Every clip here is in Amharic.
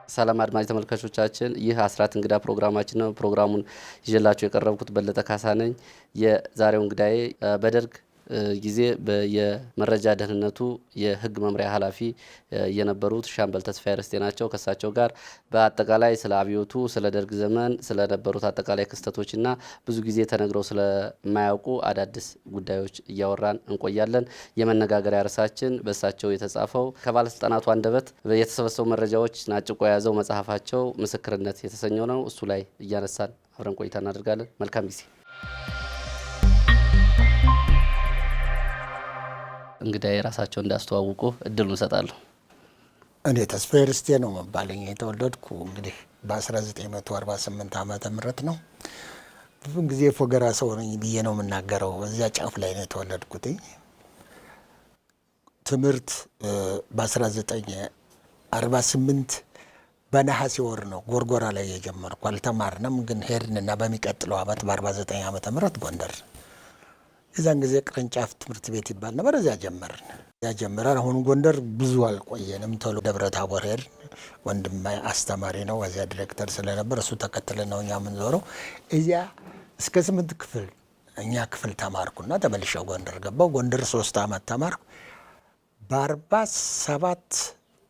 ሰላም አድማጭ ተመልካቾቻችን፣ ይህ አስራት እንግዳ ፕሮግራማችን ነው። ፕሮግራሙን ይዤላችሁ የቀረብኩት በለጠ ካሳ ነኝ። የዛሬው እንግዳዬ በደርግ ጊዜ የመረጃ ደህንነቱ የህግ መምሪያ ኃላፊ የነበሩት ሻምበል ተስፋዬ ርስቴ ናቸው። ከሳቸው ጋር በአጠቃላይ ስለ አብዮቱ፣ ስለ ደርግ ዘመን ስለነበሩት አጠቃላይ ክስተቶችና ብዙ ጊዜ ተነግረው ስለማያውቁ አዳዲስ ጉዳዮች እያወራን እንቆያለን። የመነጋገሪያ ርዕሳችን በእሳቸው የተጻፈው ከባለስልጣናቱ አንደበት የተሰበሰቡ መረጃዎች ናጭቆ የያዘው መጽሐፋቸው ምስክርነት የተሰኘው ነው። እሱ ላይ እያነሳን አብረን ቆይታ እናደርጋለን። መልካም ጊዜ። እንግዲህ የራሳቸው እንዳስተዋውቁ እድሉን እሰጣለሁ። እኔ ተስፋዬ ርስቴ ነው መባለኝ። የተወለድኩ እንግዲህ በ1948 ዓመተ ምህረት ነው። ብዙ ጊዜ ፎገራ ሰው ነኝ ብዬ ነው የምናገረው። እዚያ ጫፍ ላይ ነው የተወለድኩት። ትምህርት በ1948 በነሐሴ ወር ነው ጎርጎራ ላይ የጀመርኩ። አልተማርንም ግን ሄድንና በሚቀጥለው ዓመት በ49 ዓመተ ምህረት ጎንደር የዛን ጊዜ ቅርንጫፍ ትምህርት ቤት ይባል ነበር። እዚያ ጀመርን። አሁን ጎንደር ብዙ አልቆየንም። ቶሎ ደብረ ታቦር ሄድን። ወንድም አስተማሪ ነው፣ እዚያ ዲሬክተር ስለነበር እሱ ተከትለን ነው እኛ የምንዞረው። እዚያ እስከ 8 ክፍል እኛ ክፍል ተማርኩና ተመልሼው ጎንደር ገባሁ። ጎንደር 3 ዓመት ተማርኩ።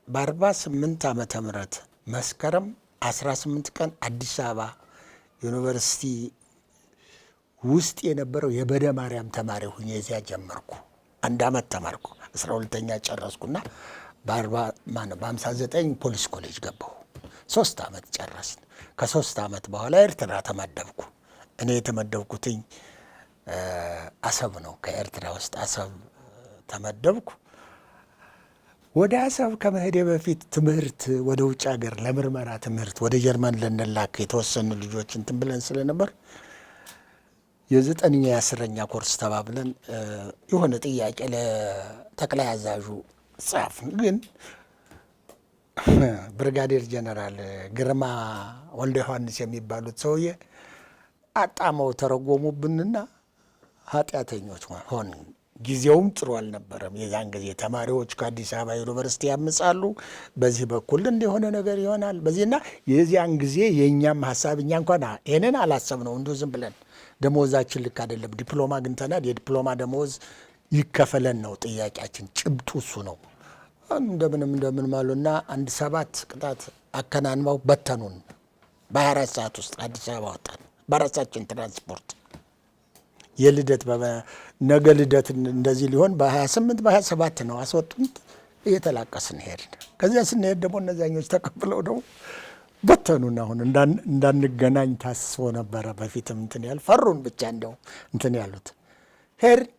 በ48 ዓመተ ምህረት መስከረም 18 ቀን አዲስ አበባ ዩኒቨርሲቲ ውስጥ የነበረው የበደ ማርያም ተማሪ ሁኜ እዚያ ጀመርኩ። 1 ዓመት ተማርኩ። 12ኛ ጨረስኩና በ59 ፖሊስ ኮሌጅ ገባሁ። 3 ዓመት ጨረስን። ከ3 ዓመት በኋላ ኤርትራ ተመደብኩ። እኔ የተመደብኩትኝ አሰብ ነው። ከኤርትራ ውስጥ አሰብ ተመደብኩ። ወደ አሰብ ከመሄዴ በፊት ትምህርት ወደ ውጭ ሀገር ለምርመራ ትምህርት ወደ ጀርመን ልንላክ የተወሰኑ ልጆች እንትን ብለን ስለነበር የ9ኛ የ10ኛ ኮርስ ተባብለን የሆነ ጥያቄ ለጠቅላይ አዛዡ ጻፍን። ግን ብርጋዴር ጀነራል ግርማ ወልደ ዮሐንስ የሚባሉት ሰውዬ አጣመው ተረጎሙብንና ኃጢአተኞች ሆን። ጊዜውም ጥሩ አልነበረም። የዛን ጊዜ ተማሪዎች ከአዲስ አበባ ዩኒቨርሲቲ ያምጻሉ፣ በዚህ በኩል እንደሆነ ነገር ይሆናል በዚህና የዚያን ጊዜ የእኛም ሀሳብ እኛ እንኳን ይህንን አላሰብነው እንዲሁ ዝም ብለን ደሞዛችን ልክ አይደለም፣ ዲፕሎማ አግኝተናል፣ የዲፕሎማ ደሞዝ ይከፈለን ነው ጥያቄያችን። ጭብጡ እሱ ነው። እንደምንም አሉና 7 ቅጣት አከናንበው በተኑን። በ24 ሰዓት ውስጥ አዲስ አበባ ወጣን በራሳችን ትራንስፖርት። የልደት ነገ ልደት እንደዚህ ሊሆን በ28 በ27 ነው አስወጡን። እየተላቀስን ሄድን። ከዚያ ስንሄድ ደግሞ እነዚያኞች ተቀብለው ደግሞ በተኑን። አሁን እንዳንገናኝ ታስቦ ነበረ። በፊትም እንትን ያል ፈሩን ብቻ እንደው እንትን ያሉት ሄድን።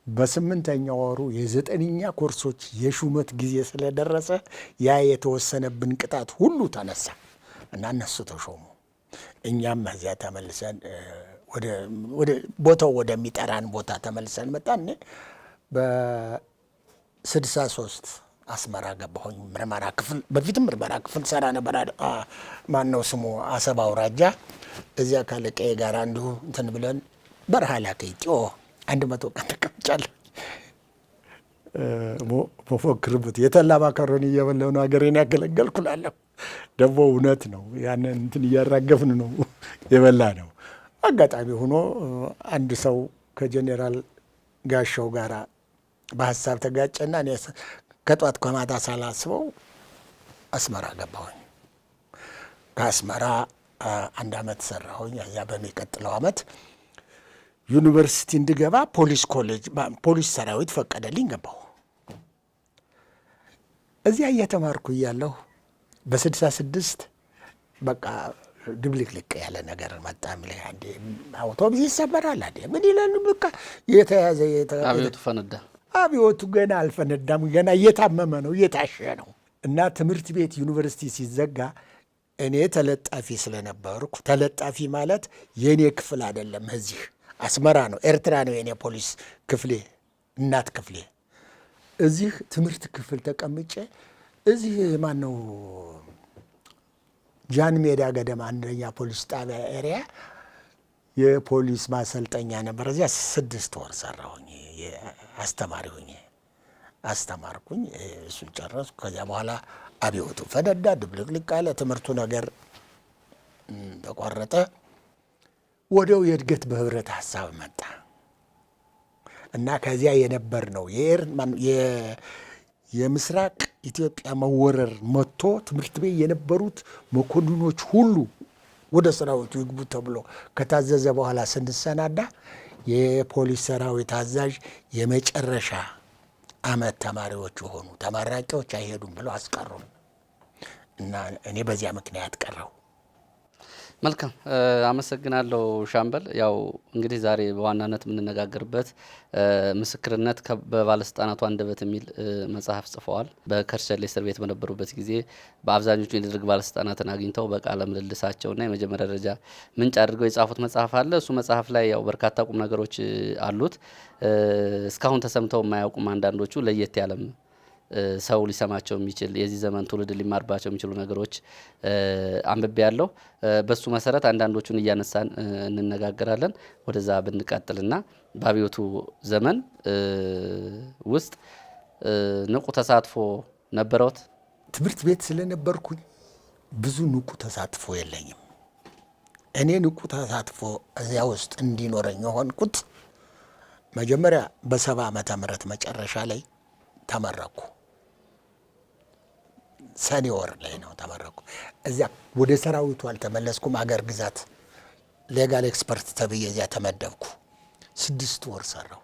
በ8ኛው ወሩ የ9ኛ ኮርሶች የሹመት ጊዜ ስለደረሰ ያ የተወሰነብን ቅጣት ሁሉ ተነሳ እና እነሱ ተሾሙ። እኛም እዚያ ተመልሰን ወደ ቦታው ወደሚጠራን ቦታ ተመልሰን መጣን። በ63 አስመራ ገባሁኝ ምርመራ ክፍል። በፊትም ምርመራ ክፍል ሰራ ነበር። ማነው ስሙ አሰብ አውራጃ። እዚያ ካለቀዬ ጋር እንዲሁ እንትን ብለን በረሃ ላከኝ። 100 ቀን ተቀምጫለሁ። መፎክርበት የተላ ማካሮኒ እየበላሁ ነው ሀገሬን ያገለገልኩ እላለሁ። ደግሞ እውነት ነው። ያንን እንትን እያራገፍን ነው የበላ ነው። አጋጣሚ ሆኖ አንድ ሰው ከጄኔራል ጋሻው ጋር በሀሳብ ተጋጨና እኔ ከጧት ከማታ ሳላስበው አስመራ ገባሁኝ። ከአስመራ 1 ዓመት ሰራሁኝ። እዚያ በሚቀጥለው ዓመት ዩኒቨርሲቲ እንድገባ ፖሊስ ኮሌጅ ፖሊስ ሰራዊት ፈቀደልኝ። ገባሁ። እዚያ እየተማርኩ እያለሁ በ66 በቃ ድብልቅልቅ ያለ ነገር መጣ። አንዴ አውቶቡስ ይሰበራል፣ አንዴ ምን ይላል። በቃ የተያዘ አብዮቱ ፈነዳ። አብዮቱ ገና አልፈነዳም፣ ገና እየታመመ ነው፣ እየታሸ ነው። እና ትምህርት ቤት ዩኒቨርሲቲ ሲዘጋ እኔ ተለጣፊ ስለነበርኩ፣ ተለጣፊ ማለት የእኔ ክፍል አይደለም፣ እዚህ አስመራ ነው፣ ኤርትራ ነው የእኔ ፖሊስ ክፍሌ፣ እናት ክፍሌ። እዚህ ትምህርት ክፍል ተቀምጬ እዚህ ማነው ጃን ሜዳ ገደማ 1ኛ ፖሊስ ጣቢያ ኤሪያ የፖሊስ ማሰልጠኛ ነበር። እዚያ 6 ወር ሰራሁኝ አስተማሪ ሆኜ። አስተማርኩኝ። እሱን ጨረስኩ። ከዚያ በኋላ አብዮቱ ፈነዳ፣ ድብልቅልቅ አለ። ትምህርቱ ነገር ተቋረጠ። ወዲያው የእድገት በህብረት ሀሳብ መጣ እና ከዚያ የነበር ነው የምስራቅ ኢትዮጵያ መወረር መጥቶ ትምህርት ቤት የነበሩት መኮንኖች ሁሉ ወደ ሰራዊቱ ይግቡ ተብሎ ከታዘዘ በኋላ ስንሰናዳ የፖሊስ ሰራዊት አዛዥ የመጨረሻ አመት ተማሪዎች የሆኑ ተመራቂዎች አይሄዱም ብለው አስቀሩም እና እኔ በዚያ ምክንያት ቀረው። መልካም አመሰግናለሁ ሻምበል። ያው እንግዲህ ዛሬ በዋናነት የምንነጋገርበት ምስክርነት በባለስልጣናቱ አንደበት የሚል መጽሐፍ ጽፈዋል። በከርቸሌ እስር ቤት በነበሩበት ጊዜ በአብዛኞቹ የደርግ ባለስልጣናትን አግኝተው በቃለ ምልልሳቸውና የመጀመሪያ ደረጃ ምንጭ አድርገው የጻፉት መጽሐፍ አለ። እሱ መጽሐፍ ላይ ያው በርካታ ቁም ነገሮች አሉት። እስካሁን ተሰምተው የማያውቁም አንዳንዶቹ ለየት ያለም ሰው ሊሰማቸው የሚችል የዚህ ዘመን ትውልድ ሊማርባቸው የሚችሉ ነገሮች አንብቤ ያለው። በሱ መሰረት አንዳንዶቹን እያነሳን እንነጋገራለን። ወደዛ ብንቀጥልና በአብዮቱ ዘመን ውስጥ ንቁ ተሳትፎ ነበረውት? ትምህርት ቤት ስለነበርኩኝ ብዙ ንቁ ተሳትፎ የለኝም። እኔ ንቁ ተሳትፎ እዚያ ውስጥ እንዲኖረኝ የሆንኩት መጀመሪያ በ70 ዓመተ ምህረት መጨረሻ ላይ ተመረኩ። ሰኔ ወር ላይ ነው ተመረኩ። እዚያ ወደ ሰራዊቱ አልተመለስኩም። አገር ግዛት ሌጋል ኤክስፐርት ተብዬ እዚያ ተመደብኩ። 6 ወር ሰራሁ።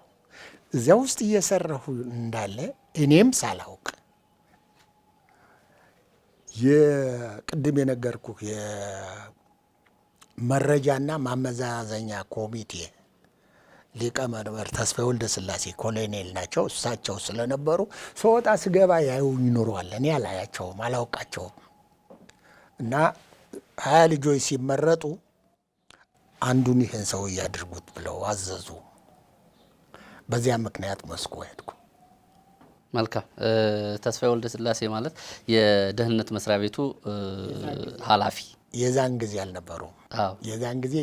እዚያ ውስጥ እየሰራሁ እንዳለ እኔም ሳላውቅ የቅድም የነገርኩህ የመረጃና ማመዛዘኛ ኮሚቴ ሊቀመንበር ተስፋዬ ወልደ ስላሴ ኮሎኔል ናቸው። እሳቸው ስለነበሩ ስወጣ ስገባ ያዩኝ ይኖረዋል። እኔ አላያቸውም፣ አላውቃቸውም። እና 20 ልጆች ሲመረጡ አንዱን ይህን ሰው እያድርጉት ብለው አዘዙ። በዚያ ምክንያት ሞስኮ ሄድኩ። መልካም። ተስፋዬ ወልደ ስላሴ ማለት የደህንነት መስሪያ ቤቱ ኃላፊ የዛን ጊዜ አልነበሩም። የዛን ጊዜ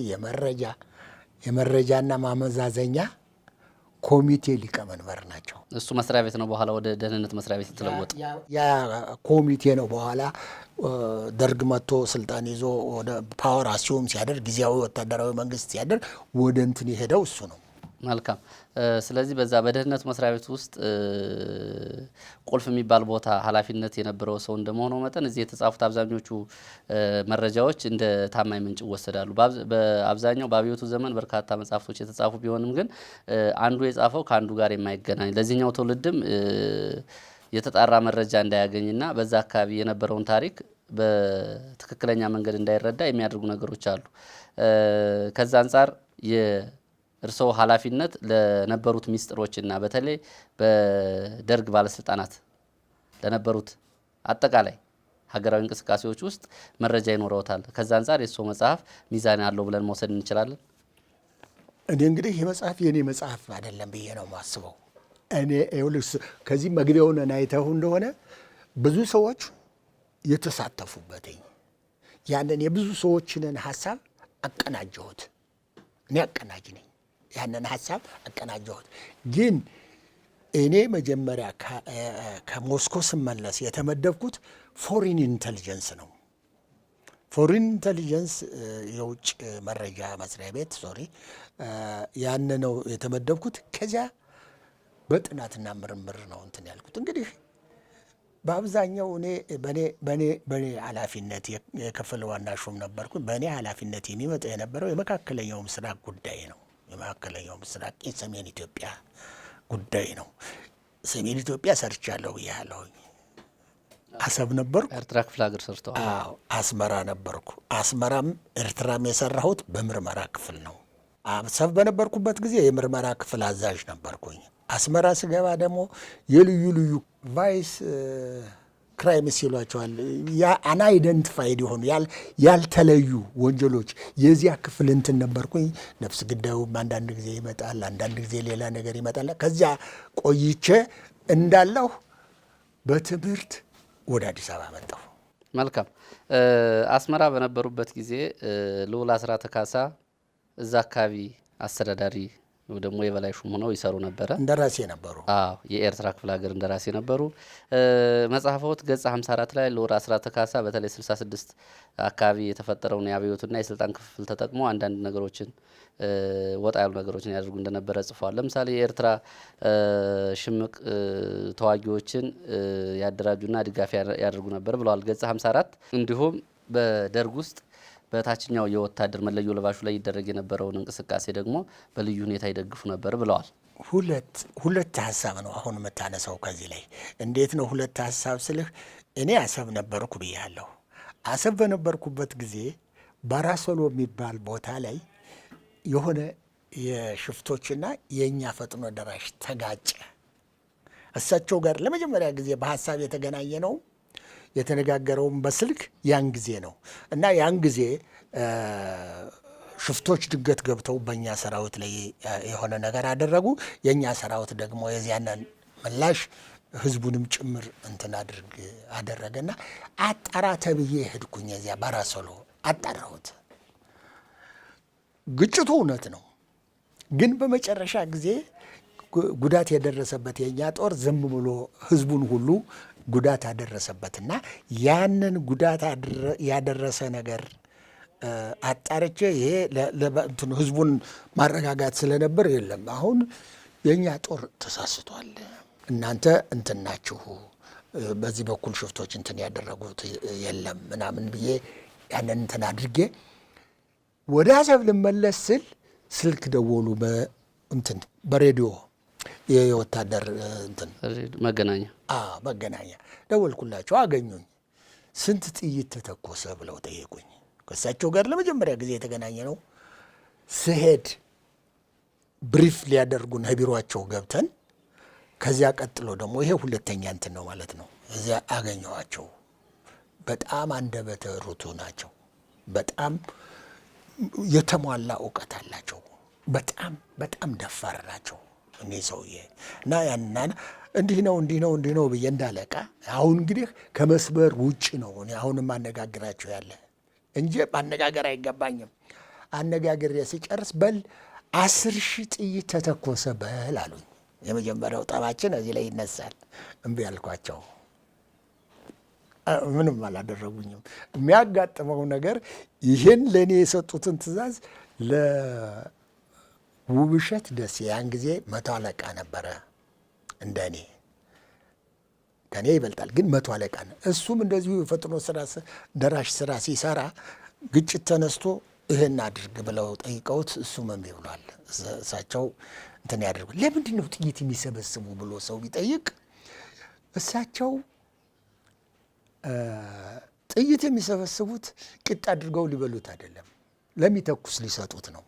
የመረጃና ማመዛዘኛ ኮሚቴ ሊቀመንበር ናቸው። እሱ መስሪያ ቤት ነው በኋላ ወደ ደህንነት መስሪያ ቤት የተለወጠ። ያ ኮሚቴ ነው በኋላ ደርግ መጥቶ ስልጣን ይዞ ወደ ፓወር አሲዩም ሲያደርግ ጊዜያዊ ወታደራዊ መንግስት ሲያደርግ ወደ እንትን የሄደው እሱ ነው። መልካም። ስለዚህ በዛ በደህንነት መስሪያ ቤት ውስጥ ቁልፍ የሚባል ቦታ ኃላፊነት የነበረው ሰው እንደመሆኑ መጠን እዚህ የተጻፉት አብዛኞቹ መረጃዎች እንደ ታማኝ ምንጭ ይወሰዳሉ። በአብዛኛው በአብዮቱ ዘመን በርካታ መጽሐፍቶች የተጻፉ ቢሆንም ግን አንዱ የጻፈው ከአንዱ ጋር የማይገናኝ ለዚህኛው ትውልድም የተጣራ መረጃ እንዳያገኝና በዛ አካባቢ የነበረውን ታሪክ በትክክለኛ መንገድ እንዳይረዳ የሚያደርጉ ነገሮች አሉ። ከዛ አንጻር እርስዎ ኃላፊነት ለነበሩት ሚስጥሮችና በተለይ በደርግ ባለስልጣናት ለነበሩት አጠቃላይ ሀገራዊ እንቅስቃሴዎች ውስጥ መረጃ ይኖረውታል። ከዛ አንጻር የእርስዎ መጽሐፍ ሚዛን አለው ብለን መውሰድ እንችላለን? እኔ እንግዲህ ይህ መጽሐፍ የእኔ መጽሐፍ አይደለም ብዬ ነው የማስበው። እኔ ከዚህ መግቢያውን አይተው እንደሆነ ብዙ ሰዎች የተሳተፉበትኝ ያንን የብዙ ሰዎችንን ሀሳብ አቀናጀሁት። እኔ አቀናጅ ነኝ። ያንን ሀሳብ አቀናጀሁት። ግን እኔ መጀመሪያ ከሞስኮ ስመለስ የተመደብኩት ፎሪን ኢንቴሊጀንስ ነው። ፎሪን ኢንቴሊጀንስ የውጭ መረጃ መስሪያ ቤት ያን ነው የተመደብኩት። ከዚያ በጥናትና ምርምር ነው እንትን ያልኩት። እንግዲህ በአብዛኛው በእኔ ኃላፊነት የክፍል ዋና ሹም ነበርኩ። በእኔ ኃላፊነት የሚመጣ የነበረው የመካከለኛው ምስራቅ ጉዳይ ነው። የመካከለኛው ምስራቅ የሰሜን ኢትዮጵያ ጉዳይ ነው። ሰሜን ኢትዮጵያ ሰርቻለሁ ብያለሁኝ። አሰብ ነበርኩ። ኤርትራ ክፍለ ሀገር ሰርተዋል። አዎ፣ አስመራ ነበርኩ። አስመራም ኤርትራም የሰራሁት በምርመራ ክፍል ነው። አሰብ በነበርኩበት ጊዜ የምርመራ ክፍል አዛዥ ነበርኩኝ። አስመራ ስገባ ደግሞ የልዩ ልዩ ቫይስ ክራይምስ ይሏቸዋል። አንአይደንቲፋይድ የሆኑ ያልተለዩ ወንጀሎች የዚያ ክፍል እንትን ነበርኩኝ። ነፍስ ግዳዩም አንዳንድ ጊዜ ይመጣል፣ አንዳንድ ጊዜ ሌላ ነገር ይመጣል። ከዚያ ቆይቼ እንዳለሁ በትምህርት ወደ አዲስ አበባ መጣሁ። መልካም። አስመራ በነበሩበት ጊዜ ልዑል አስራተ ካሳ እዛ አካባቢ አስተዳዳሪ ደግሞ የበላይ ሹም ሆነው ይሰሩ ነበረ። እንደራሴ ነበሩ። አዎ የኤርትራ ክፍለ ሀገር እንደራሴ ነበሩ። መጽሐፈዎት ገጽ 54 ላይ ልዑል አስራተ ካሳ በተለይ 66 አካባቢ የተፈጠረውን የአብዮትና የስልጣን ክፍፍል ተጠቅሞ አንዳንድ ነገሮችን ወጣ ያሉ ነገሮችን ያደርጉ እንደነበረ ጽፏል። ለምሳሌ የኤርትራ ሽምቅ ተዋጊዎችን ያደራጁና ድጋፍ ያደርጉ ነበር ብለዋል ገጽ 54። እንዲሁም በደርግ ውስጥ በታችኛው የወታደር መለዮ ለባሹ ላይ ይደረግ የነበረውን እንቅስቃሴ ደግሞ በልዩ ሁኔታ ይደግፉ ነበር ብለዋል። ሁለት ሀሳብ ነው አሁን የምታነሳው ከዚህ ላይ። እንዴት ነው ሁለት ሀሳብ ስልህ፣ እኔ አሰብ ነበርኩ ብያለሁ። አሰብ በነበርኩበት ጊዜ ባራሶሎ የሚባል ቦታ ላይ የሆነ የሽፍቶችና የእኛ ፈጥኖ ደራሽ ተጋጨ። እሳቸው ጋር ለመጀመሪያ ጊዜ በሀሳብ የተገናኘ ነው የተነጋገረውም በስልክ ያን ጊዜ ነው። እና ያን ጊዜ ሽፍቶች ድገት ገብተው በእኛ ሰራዊት ላይ የሆነ ነገር አደረጉ። የእኛ ሰራዊት ደግሞ የዚያንን ምላሽ ህዝቡንም ጭምር እንትን አደረገና አጣራ ተብዬ ሄድኩኝ። የዚያ ባራሶሎ አጣራሁት። ግጭቱ እውነት ነው፣ ግን በመጨረሻ ጊዜ ጉዳት የደረሰበት የእኛ ጦር ዝም ብሎ ህዝቡን ሁሉ ጉዳት አደረሰበትና ያንን ጉዳት ያደረሰ ነገር አጣርቼ ይሄ ህዝቡን ማረጋጋት ስለነበር የለም አሁን የእኛ ጦር ተሳስቷል፣ እናንተ እንትን ናችሁ፣ በዚህ በኩል ሽፍቶች እንትን ያደረጉት የለም ምናምን ብዬ ያንን እንትን አድርጌ ወደ አሰብ ልመለስ ስል ስልክ ደወሉ። እንትን በሬዲዮ የወታደር እንትን መገናኛ ደወልኩላቸው፣ አገኙኝ። ስንት ጥይት ተተኮሰ ብለው ጠየቁኝ። ከእሳቸው ጋር ለመጀመሪያ ጊዜ የተገናኘ ነው። ስሄድ ብሪፍ ሊያደርጉን ቢሯቸው ገብተን ከዚያ ቀጥሎ ደግሞ ይሄ ሁለተኛ እንትን ነው ማለት ነው። እዚያ አገኘኋቸው። በጣም አንደበተ ርቱዕ ናቸው። በጣም የተሟላ እውቀት አላቸው። በጣም ደፋር ናቸው እኔ ሰውዬ እና ያንና እንዲህ ነው ብዬ እንዳለቃ አሁን እንግዲህ ከመስበር ውጭ ነው እኔ አሁንም አነጋግራቸው ያለ እንጂ ማነጋገር አይገባኝም። አነጋግሬ ሲጨርስ በል 10,000 ጥይት ተተኮሰ በል አሉኝ። የመጀመሪያው ጠባችን እዚህ ላይ ይነሳል። እምቢ ያልኳቸው ምንም አላደረጉኝም። የሚያጋጥመው ነገር ይህን ለእኔ የሰጡትን ትእዛዝ ለውብሸት ደሴ ያን ጊዜ 100 አለቃ ነበረ፣ እንደ እኔ ከኔ ይበልጣል ግን 100 አለቃ ነው። እሱም እንደዚሁ የፈጥኖ ደራሽ ስራ ሲሰራ ግጭት ተነስቶ ይህን አድርግ ብለው ጠይቀውት እሱም እምቢ ብሏል። እሳቸው እንትን ያደርጉ ለምንድን ነው ጥይት የሚሰበስቡ ብሎ ሰው ቢጠይቅ እሳቸው ጥይት የሚሰበስቡት ቅጥ አድርገው ሊበሉት አይደለም፣ ለሚተኩስ ሊሰጡት ነው።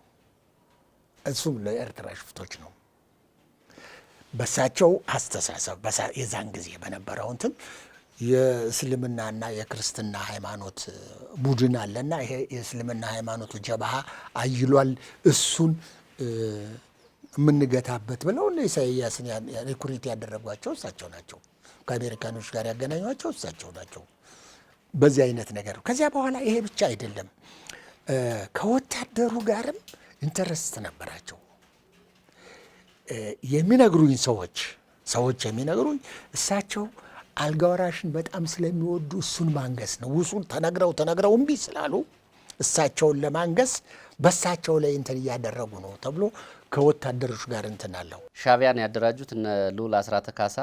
እሱም ለኤርትራ ሽፍቶች ነው። በሳቸው አስተሳሰብ የዛን ጊዜ በነበረው እንትን የእስልምናና የክርስትና ሃይማኖት ቡድን አለና ይሄ የእስልምና ሃይማኖቱ ጀብሃ አይሏል፣ እሱን የምንገታበት ብለው ኢሳይያስን ሪኩሪት ያደረጓቸው እሳቸው ናቸው። ከአሜሪካኖች ጋር ያገናኟቸው እሳቸው ናቸው። በዚህ አይነት ነገር ከዚያ በኋላ ይሄ ብቻ አይደለም፣ ከወታደሩ ጋርም ኢንተረስት ነበራቸው። የሚነግሩኝ ሰዎች የሚነግሩኝ እሳቸው አልጋ ወራሽን በጣም ስለሚወዱ እሱን ማንገስ ነው። ውሱን ተነግረው እምቢ ስላሉ እሳቸውን ለማንገስ በእሳቸው ላይ እንትን እያደረጉ ነው ተብሎ ከወታደሮች ጋር እንትን አለው። ሻዕቢያን ያደራጁት እነ ልዑል አስራተ ካሳ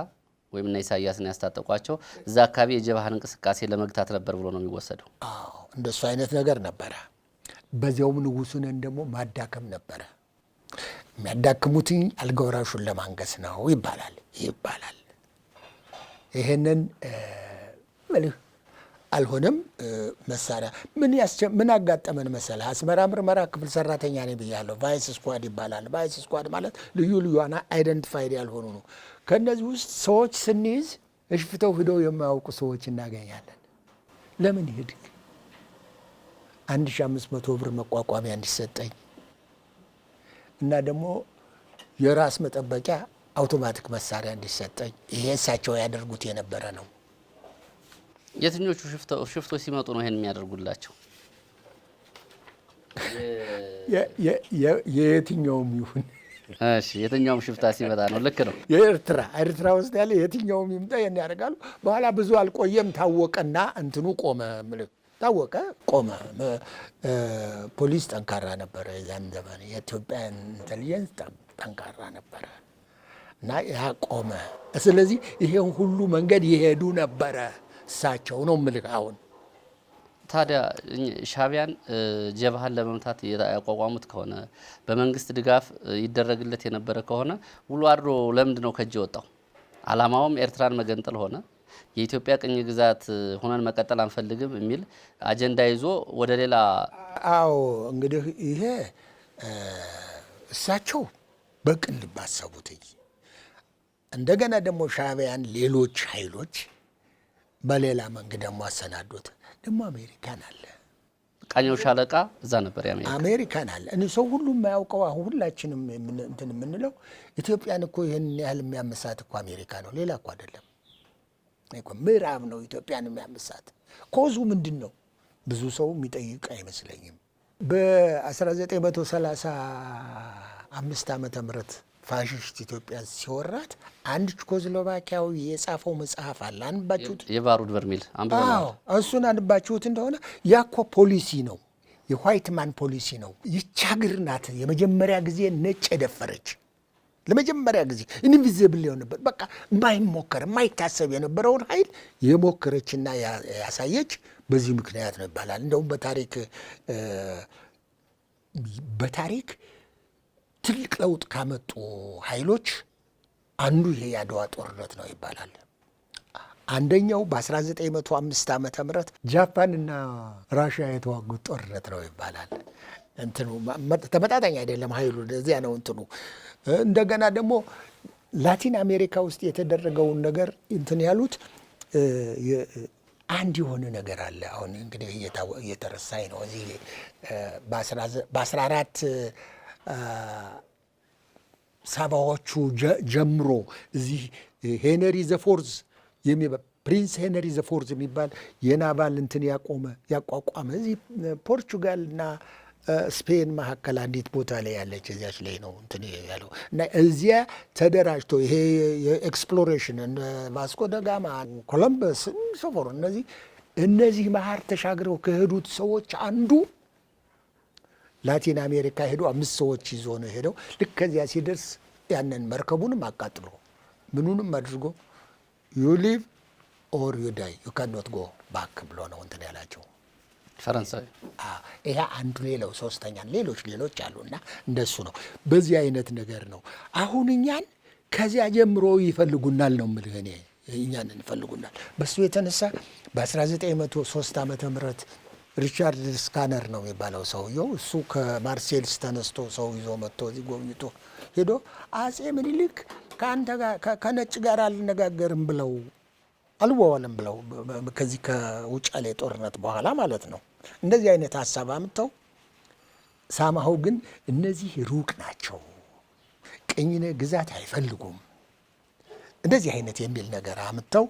ወይም እነ ኢሳያስን ያስታጠቋቸው እዛ አካባቢ የጀብሃን እንቅስቃሴ ለመግታት ነበር ብሎ ነው የሚወሰደው። አዎ እንደሱ አይነት ነገር ነበረ። በዚያውም ንጉሱንን ደግሞ ማዳከም ነበረ። የሚያዳክሙትኝ አልጋ ወራሹን ለማንገስ ነው ይባላል። ይሄንን መልህ አልሆነም። መሳሪያ ምን አጋጠመን መሰለህ? አስመራ ምርመራ ክፍል ሰራተኛ ነኝ ብያለሁ። ቫይስ ስኳድ ይባላል። ቫይስ ስኳድ ማለት ልዩ አይደንቲፋይድ ያልሆኑ ነው። ከእነዚህ ውስጥ ሰዎች ስንይዝ እሽፍተው ሂደው የማያውቁ ሰዎች እናገኛለን። ለምን ይሄድ 1500 ብር መቋቋሚያ እንዲሰጠኝ እና ደግሞ የራስ መጠበቂያ አውቶማቲክ መሳሪያ እንዲሰጠኝ፣ ይሄ እሳቸው ያደርጉት የነበረ ነው። የትኞቹ ሽፍቶች ሲመጡ ነው ይሄን የሚያደርጉላቸው? የየትኛውም ይሁን እሺ የትኛውም ሽፍታ ሲመጣ ነው። ልክ ነው። ኤርትራ ውስጥ ያለ የትኛውም ይምጣ ያን ያደርጋሉ። በኋላ ብዙ አልቆየም ታወቀና እንትኑ ቆመ። ታወቀ ቆመ። ፖሊስ ጠንካራ ነበረ የዛን ዘመን። የኢትዮጵያ ኢንቴሊጀንስ ጠንካራ ነበረ እና ያ ቆመ። ስለዚህ ይሄን ሁሉ መንገድ ይሄዱ ነበረ እሳቸው ነው የምልህ። አሁን ታዲያ ሻዕቢያን ጀብሃን ለመምታት ያቋቋሙት ከሆነ በመንግስት ድጋፍ ይደረግለት የነበረ ከሆነ ውሎ አድሮ ለምንድን ነው ከእጅ ወጣው? አላማውም ኤርትራን መገንጠል ሆነ። የኢትዮጵያ ቅኝ ግዛት ሆነን መቀጠል አንፈልግም የሚል አጀንዳ ይዞ ወደ ሌላ። አዎ እንግዲህ ይሄ እሳቸው በቅን ልብ አሰቡት። እንደገና ደግሞ ሻዕቢያን ሌሎች ኃይሎች በሌላ መንገድ ደግሞ አሰናዶት። ደግሞ አሜሪካን አለ፣ ቃኘው ሻለቃ እዛ ነበር። አሜሪካን አለ። እኔ ሰው ሁሉ የማያውቀው አሁን ሁላችንም እንትን የምንለው ኢትዮጵያን እኮ ይህን ያህል የሚያመሳት እኮ አሜሪካ ነው፣ ሌላ እኮ አይደለም። ምዕራብ ነው ኢትዮጵያን የሚያመሳት። ኮዙ ምንድን ነው? ብዙ ሰው የሚጠይቅ አይመስለኝም። በ1935 ዓመተ ምህረት ፋሽስት ኢትዮጵያ ሲወራት አንድ ቼኮስሎቫኪያዊ የጻፈው መጽሐፍ አለ። አንባችሁት? የባሩድ በርሜል አንብበናል። እሱን አንባችሁት እንደሆነ ያኮ ፖሊሲ ነው፣ የዋይት ማን ፖሊሲ ነው። ይህች ሀገር ናት የመጀመሪያ ጊዜ ነጭ የደፈረች፣ ለመጀመሪያ ጊዜ ኢንቪዚብል የሆነበት በቃ የማይሞከር የማይታሰብ የነበረውን ኃይል የሞከረችና ያሳየች በዚህ ምክንያት ነው ይባላል። እንደውም በታሪክ ትልቅ ለውጥ ካመጡ ኃይሎች አንዱ ይሄ የአድዋ ጦርነት ነው ይባላል። አንደኛው በ1905 ዓመተ ምህረት ጃፓንና ራሽያ የተዋጉት ጦርነት ነው ይባላል። እንትኑ ተመጣጣኝ አይደለም ኃይሉ፣ እዚያ ነው እንትኑ። እንደገና ደግሞ ላቲን አሜሪካ ውስጥ የተደረገውን ነገር እንትን ያሉት አንድ የሆነ ነገር አለ። አሁን እንግዲህ እየተረሳኝ ነው። እዚህ በ14 ሰባዎቹ ጀምሮ እዚህ ሄነሪ ዘፎርዝ ፕሪንስ ሄነሪ ዘፎርዝ የሚባል የናቫል እንትን ያቋቋመ እዚህ ፖርቹጋል እና ስፔን መካከል አንዲት ቦታ ላይ ያለች እዚያች ላይ ነው እንትን ያለው እና እዚያ ተደራጅቶ ይሄ የኤክስፕሎሬሽን ቫስኮ ደጋማ፣ ኮሎምበስ፣ ሶፎር እነዚህ ባህር ተሻግረው ከሄዱት ሰዎች አንዱ ላቲን አሜሪካ ሄዶ 5 ሰዎች ይዞ ነው ሄደው። ልክ ከዚያ ሲደርስ ያንን መርከቡንም አቃጥሎ ምኑንም አድርጎ ዩ ሊቭ ኦር ዩ ዳይ ዩ ካን ኖት ጎ ባክ ብሎ ነው እንትን ያላቸው ፈረንሳይ። ይሄ አንዱ። ሌላው ሶስተኛ ሌሎች አሉና እንደሱ ነው። በዚህ አይነት ነገር ነው አሁን እኛን ከዚያ ጀምሮ ይፈልጉናል ነው የምልህ እኔ። እኛን ይፈልጉናል። በሱ የተነሳ በ1903 ዓመተ ምህረት ሪቻርድ ስካነር ነው የሚባለው ሰውየው። እሱ ከማርሴልስ ተነስቶ ሰው ይዞ መጥቶ እዚህ ጎብኝቶ ሄዶ አጼ ምኒልክ ከአንተ ጋር ከነጭ ጋር አልነጋገርም ብለው አልዋዋልም ብለው ከዚህ ከውጫሌ ጦርነት በኋላ ማለት ነው እንደዚህ አይነት ሀሳብ አምጥተው ሳማኸው ግን እነዚህ ሩቅ ናቸው፣ ቅኝ ግዛት አይፈልጉም፣ እንደዚህ አይነት የሚል ነገር አምጥተው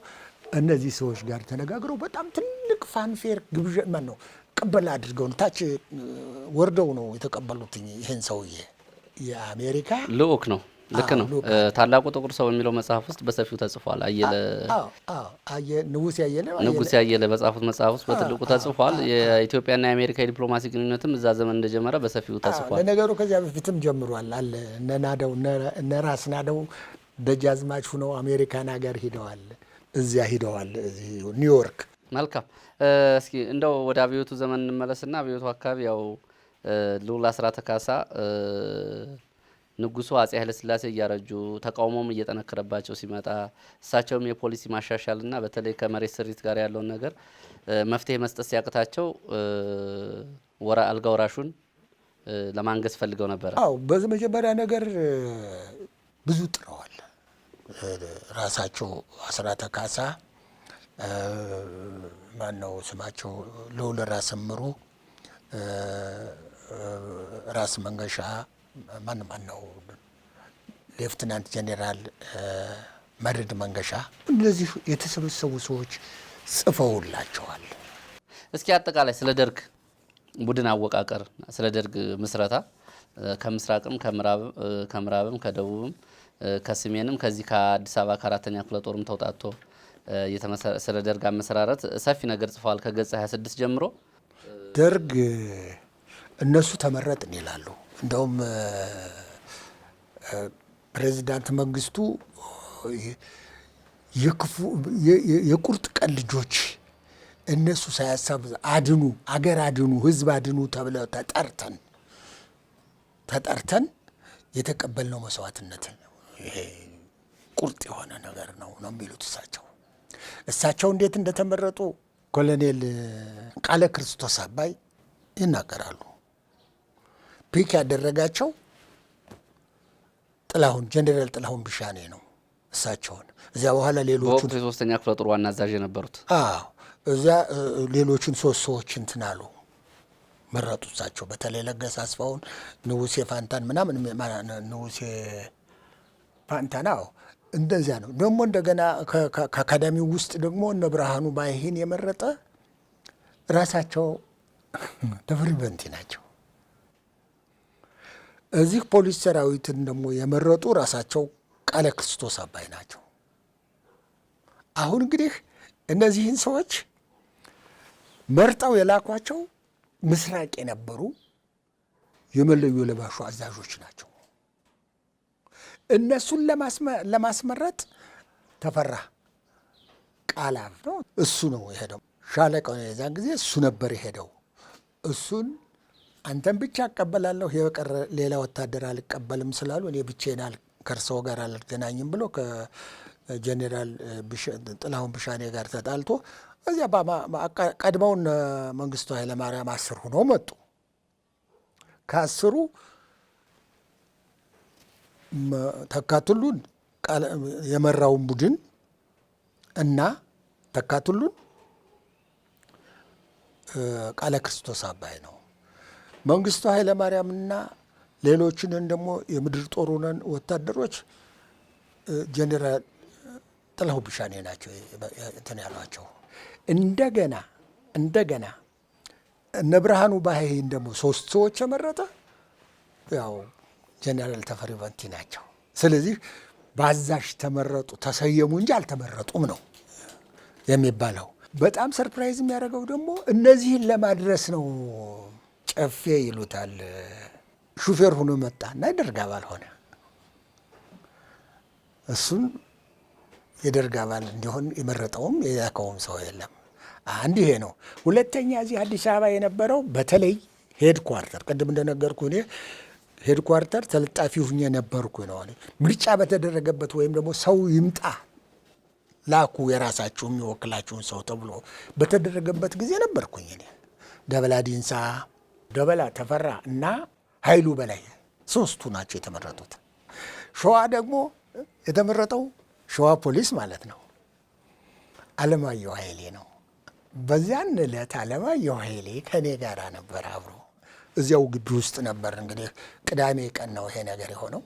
እነዚህ ሰዎች ጋር ተነጋግረው በጣም ትልቅ ፋንፌር ግብዣ ነው ቅበላ አድርገው ታች ወርደው ነው የተቀበሉት። ይህን ሰውዬ የአሜሪካ ልዑክ ነው። ልክ ነው። ታላቁ ጥቁር ሰው የሚለው መጽሐፍ ውስጥ በሰፊው ተጽፏል። ንጉሴ አየለ በጻፉት መጽሐፍ ውስጥ በትልቁ ተጽፏል። የኢትዮጵያና የአሜሪካ የዲፕሎማሲ ግንኙነትም እዛ ዘመን እንደጀመረ በሰፊው ተጽፏል። ለነገሩ ከዚያ በፊትም ጀምሯል አለ። እነ ራስ ናደው ደጃዝማች ሁነው አሜሪካን ሀገር ሂደዋል፣ እዚያ ሂደዋል፣ እዚህ ኒውዮርክ። መልካም። እስኪ እንደው ወደ አብዮቱ ዘመን እንመለስና አብዮቱ አካባቢ ያው ልዑል አስራተ ካሳ ንጉሱ አጼ ኃይለሥላሴ እያረጁ ተቃውሞም እየጠነከረባቸው ሲመጣ እሳቸውም የፖሊሲ ማሻሻልና በተለይ ከመሬት ስሪት ጋር ያለውን ነገር መፍትሄ መስጠት ሲያቅታቸው አልጋ ወራሹን ለማንገስ ፈልገው ነበረ። አዎ በመጀመሪያ ነገር ብዙ ጥረዋል። ራሳቸው አስራተ ካሳ ማን ነው ስማቸው? ልዑል ራስ እምሩ፣ ራስ መንገሻ ማን ነው ሌፍትናንት ጄኔራል መርዕድ መንገሻ፣ እነዚህ የተሰበሰቡ ሰዎች ጽፈውላቸዋል። እስኪ አጠቃላይ ስለ ደርግ ቡድን አወቃቀር፣ ስለ ደርግ ምስረታ ከምስራቅም ከምዕራብም ከደቡብም ከሰሜንም ከዚህ ከአዲስ አበባ ከአራተኛ ክፍለ ጦርም ተውጣቶ ስለ ደርግ አመሰራረት ሰፊ ነገር ጽፏል። ከገጽ 26 ጀምሮ ደርግ እነሱ ተመረጥን ይላሉ። እንደውም ፕሬዚዳንት መንግስቱ የቁርጥ ቀን ልጆች እነሱ ሳያሳብ አድኑ፣ አገር አድኑ፣ ህዝብ አድኑ ተብለው ተጠርተን የተቀበልነው መስዋዕትነት ይሄ ቁርጥ የሆነ ነገር ነው የሚሉት እሳቸው እንዴት እንደተመረጡ ኮሎኔል ቃለ ክርስቶስ አባይ ይናገራሉ። ፒክ ያደረጋቸው ጀነራል ጥላሁን ቢሻኔ ነው እሳቸውን። እዚያ በኋላ ሌሎቹን የሶስተኛ ክፍለ ጦር ዋና አዛዥ የነበሩት እዚያ ሌሎቹን 3 ሰዎች እንትን አሉ መረጡ እሳቸው። በተለይ ለገሰ አስፋውን፣ ንጉሴ ፋንታን ምናምን ንጉሴ ፋንታን እንደዚያ ነው። ደግሞ እንደገና ከአካዳሚው ውስጥ ደግሞ እነ ብርሃኑ ባይሂን የመረጠ ራሳቸው ተፈሪ በንቲ ናቸው። እዚህ ፖሊስ ሰራዊትን ደግሞ የመረጡ ራሳቸው ቃለ ክርስቶስ አባይ ናቸው። አሁን እንግዲህ እነዚህን ሰዎች መርጠው የላኳቸው ምስራቅ የነበሩ የመለዮ ለባሹ አዛዦች ናቸው። እነሱን ለማስመረጥ ተፈራ ቃላፍ ነው እሱ ነው የሄደው። ሻለቃው የዛን ጊዜ እሱ ነበር የሄደው። እሱን አንተን ብቻ አቀበላለሁ የበቀር ሌላ ወታደር አልቀበልም ስላሉ እኔ ብቻዬን ከእርስዎ ጋር አልገናኝም ብሎ ከጀኔራል ጥላሁን ቢሻኔ ጋር ተጣልቶ እዚያ ቀድመውን መንግስቱ ኃይለማርያም 10 ሆነው መጡ። ከ10ሩ ተካቱሉን የመራውን ቡድን እና ተካቱሉን ቃለ ክርስቶስ አባይ ነው። መንግስቱ ኃይለማርያምና ሌሎችንን ደግሞ የምድር ጦሩንን ወታደሮች ጀኔራል ጥላሁን ቢሻኔ ናቸው እንትን ያሏቸው። እንደገና እነ ብርሃኑ ባይሂን ደግሞ 3 ሰዎች የመረጠ ያው ጀኔራል ተፈሪ በንቲ ናቸው። ስለዚህ በአዛዥ ተመረጡ ተሰየሙ እንጂ አልተመረጡም ነው የሚባለው። በጣም ሰርፕራይዝ የሚያደርገው ደግሞ እነዚህን ለማድረስ ነው። ጨፌ ይሉታል ሹፌር ሆኖ መጣና የደርግ አባል ሆነ። እሱን የደርግ አባል እንዲሆን የመረጠውም የላከውም ሰው የለም። አንድ ይሄ ነው። ሁለተኛ እዚህ አዲስ አበባ የነበረው በተለይ ሄድኳርተር ቅድም እንደነገርኩ እኔ ሄድኳርተር ተለጣፊ ሁኜ ነበርኩ ነው። ምርጫ በተደረገበት ወይም ደግሞ ሰው ይምጣ ላኩ የራሳችሁ የሚወክላችሁን ሰው ተብሎ በተደረገበት ጊዜ ነበርኩኝ እኔ። ደበላ ዲንሳ፣ ደበላ ተፈራ እና ኃይሉ በላይ 3ቱ ናቸው የተመረጡት። ሸዋ ደግሞ የተመረጠው ሸዋ ፖሊስ ማለት ነው አለማየሁ ኃይሌ ነው። በዚያን ዕለት አለማየሁ ኃይሌ ከኔ ጋር ነበር አብሮ እዚያው ግቢ ውስጥ ነበር። እንግዲህ ቅዳሜ ቀን ነው ይሄ ነገር የሆነው።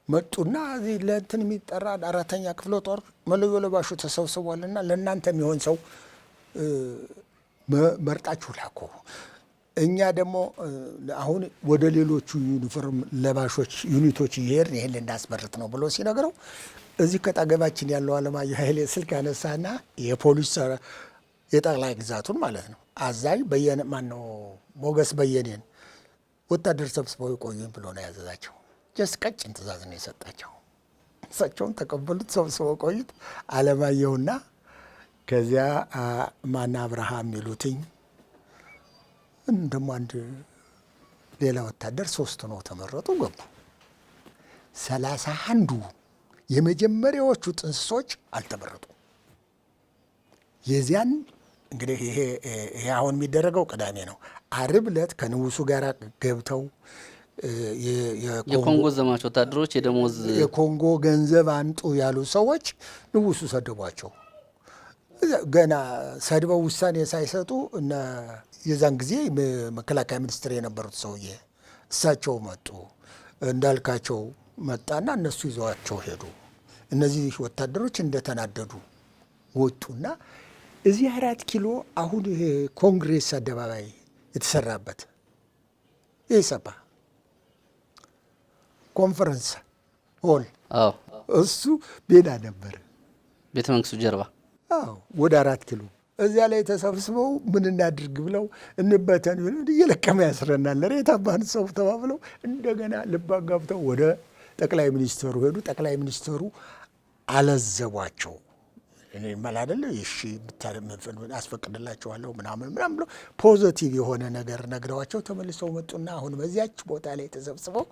መጡና እዚህ ለእንትን የሚጠራ 4ኛ ክፍለ ጦር መለዮ ለባሹ ተሰብስቧልና ለእናንተ የሚሆን ሰው መርጣችሁ ላኩ። እኛ ደግሞ አሁን ወደ ሌሎቹ ዩኒፎርም ለባሾች ዩኒቶች እየሄድን ይሄን ልናስመርጥ ነው ብሎ ሲነግረው እዚህ ከጠገባችን ያለው አለማየሁ ኃይሌ ስልክ ያነሳና የፖሊስ የጠቅላይ ግዛቱን ማለት ነው አዛዥ በየነ ማነው ሞገስ በየኔን ወታደር ሰብስበው ይቆዩኝ ብሎ ነው ያዘዛቸው። ጀስት ቀጭን ትእዛዝ ነው የሰጣቸው። እሳቸውን ተቀበሉት፣ ሰብስበው ቆዩት። አለማየሁና ከዚያ ማና አብርሃም የሚሉትኝ እንደሞ አንድ ሌላ ወታደር 3 ነው ተመረጡ፣ ገቡ። 31ዱ የመጀመሪያዎቹ ጥንስሶች አልተመረጡ። የዚያን እንግዲህ ይሄ አሁን የሚደረገው ቅዳሜ ነው። ዓርብ ዕለት ከንጉሱ ጋር ገብተው የኮንጎ ዘማች ወታደሮች የኮንጎ ገንዘብ አንጡ ያሉ ሰዎች ንጉሱ ሰደቧቸው። ገና ሰድበው ውሳኔ ሳይሰጡ እና የዛን ጊዜ መከላከያ ሚኒስትር የነበሩት ሰውዬ እሳቸው መጡ። እንዳልካቸው መጣና እነሱ ይዘዋቸው ሄዱ። እነዚህ ወታደሮች እንደተናደዱ ወጡና እዚህ 4 ኪሎ አሁን ኮንግሬስ አደባባይ የተሰራበት ይህ ሰባ ኮንፈረንስ ሆል አዎ እሱ ሜዳ ነበር፣ ቤተ መንግስቱ ጀርባ። አዎ ወደ 4 ኪሎ እዚያ ላይ ተሰብስበው ምን እናድርግ ብለው እንበተን እየለቀመ ያስረናል ሬት አባን ሰው ተባብለው እንደገና ልብ አጋብተው ወደ ጠቅላይ ሚኒስትሩ ሄዱ። ጠቅላይ ሚኒስትሩ አለዘቧቸው። እኔ ማላደለ እሺ አስፈቅድላቸዋለሁ ምናምን ብለው ፖዚቲቭ የሆነ ነገር ነግረዋቸው ተመልሰው መጡና አሁን በዚያች ቦታ ላይ ተሰብስበው